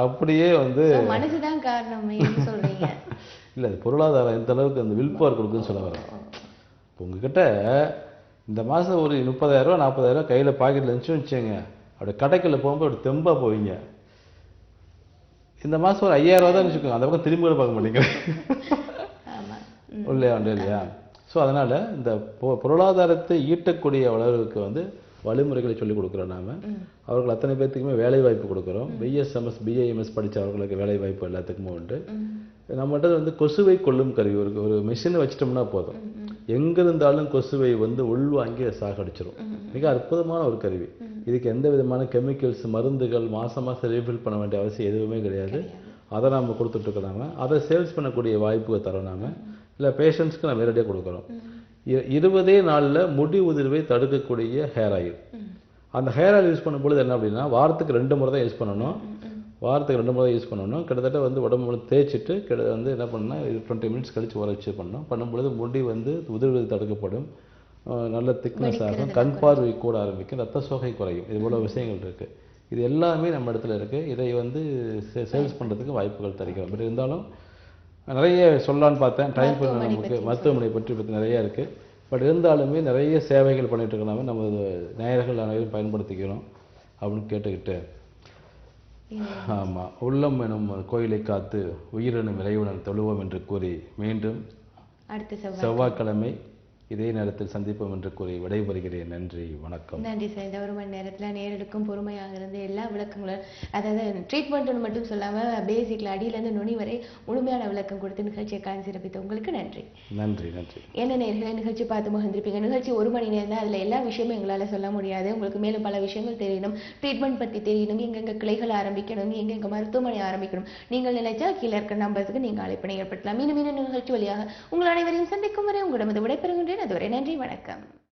அப்படியே வந்து மனசுதான் காரணம் சொல்றீங்க. இல்லை அது பொருளாதாரம் எந்த அளவுக்கு அந்த வில் பவர் கொடுக்குன்னு சொல்ல வரேன். இப்போ உங்ககிட்ட இந்த மாதம் ஒரு 30,000 ரூபா 40,000 ரூபா கையில் பாக்கெட்டில் இருந்துச்சுன்னு வச்சுக்கோங்க, அப்படி கடைக்குள்ள போகும்போது அப்படி தெம்பாக போவீங்க. இந்த மாதம் ஒரு 5000 ரூபா தான் வச்சுக்கோங்க, அந்த பக்கம் திரும்பி கூட பார்க்க மாட்டீங்க இல்லையா இல்லையா. ஸோ அதனால் இந்த பொருளாதாரத்தை ஈட்டக்கூடிய அளவுக்கு வந்து வழிமுறைகளை சொல்லிக் கொடுக்குறோம். நாம் அவர்கள் அத்தனை பேர்த்துக்குமே வேலை வாய்ப்பு கொடுக்குறோம். பிஎஸ்எம்எஸ் பிஏஎம்எஸ் படித்தவர்களுக்கு வேலை வாய்ப்பு எல்லாத்துக்குமே உண்டு. நம்மகிட்ட வந்து கொசுவை கொல்லும் கருவி ஒரு மிஷினை வச்சிட்டோம்னா போதும், எங்கிருந்தாலும் கொசுவை வந்து உள்வாங்கி சாகடிச்சிடும். மிக அற்புதமான ஒரு கருவி. இதுக்கு எந்த விதமான கெமிக்கல்ஸ் மருந்துகள் மாதம் ரீஃபில் பண்ண வேண்டிய அவசியம் எதுவுமே கிடையாது. அதை நம்ம கொடுத்துட்ருக்கோம். அதை சேல்ஸ் பண்ணக்கூடிய வாய்ப்பு தரோம். நாம் இல்லை பேஷண்ட்ஸ்க்கு நான் நேரடியாக கொடுக்குறோம். 20 நாளில் முடி உதிர்வை தடுக்கக்கூடிய ஹேர் ஆயில். அந்த ஹேர் ஆயில் யூஸ் பண்ணும்பொழுது என்ன அப்படின்னா வாரத்துக்கு 2 முறை தான் யூஸ் பண்ணணும். கிட்டத்தட்ட வந்து உடம்பு தேய்ச்சிட்டு வந்து என்ன பண்ணணும்னா 20 மினிட்ஸ் கழித்து உரைச்சி பண்ணும்பொழுது முடி வந்து உதிர்வு தடுக்கப்படும், நல்ல திக்னஸ் ஆகும், கண் பார்வை கூட ஆரம்பிக்கும், ரத்த சோகை குறையும். இது போல விஷயங்கள் இருக்குது. இது எல்லாமே நம்ம இடத்துல இருக்குது. இதை வந்து சேல்ஸ் பண்ணுறதுக்கு வாய்ப்புகள் தருகிறோம். பட் இருந்தாலும் நிறைய சொல்லலான்னு பார்த்தேன், டைம் நமக்கு மருத்துவமனை பற்றி நிறையா இருக்குது. பட் இருந்தாலுமே நிறைய சேவைகள் பண்ணிகிட்டு இருக்கனாமே நமது நேயர்கள் அனைவரும் பயன்படுத்திக்கிறோம் அப்படின்னு கேட்டுக்கிட்டு, ஆமாம் உள்ளம் எனும் கோயிலை காத்து உயிரெனும் இறைவனும் தொழுவோம் என்று கூறி மீண்டும் அடுத்த செவ்வாய்க்கிழமை இதே நேரத்தில் சந்திப்போம் என்று கூறி விடைபெறுகிறேன். நன்றி, வணக்கம். நன்றி சார். இந்த 1 மணி நேரத்தில் நேரடிக்கும் பொறுமையாக இருந்து எல்லா விளக்கங்களும், அதாவது ட்ரீட்மெண்ட்னு மட்டும் சொல்லாமல் பேசிக்கில் அடியிலேருந்து நுனி வரை முழுமையான விளக்கம் கொடுத்து நிகழ்ச்சியை காண சிறப்பித்த உங்களுக்கு நன்றி. நன்றி நன்றி. என்ன நேர்களை நிகழ்ச்சி பார்த்து மகிழ்ந்திருப்பீங்க. நிகழ்ச்சி 1 மணி நேரம் தான், அதில் எல்லா விஷயமும் எங்களால் சொல்ல முடியாது. உங்களுக்கு மேலும் பல விஷயங்கள் தெரியணும், ட்ரீட்மெண்ட் பற்றி தெரியணும், எங்கெங்கே கிளைகள் ஆரம்பிக்கணும், எங்கெங்கே மருத்துவமனை ஆரம்பிக்கணும், நீங்கள் நினைச்சா கீழே இருக்க நம்பருக்கு நீங்கள் அழைப்பினை ஏற்படுத்தலாம். மீண்டும் நிகழ்ச்சி வழியாக உங்கள் அனைவரையும் சந்திக்கும் வரை உங்களிடமிருந்து விடைபெறுகின்றேன். அதுவரை நன்றி, வணக்கம்.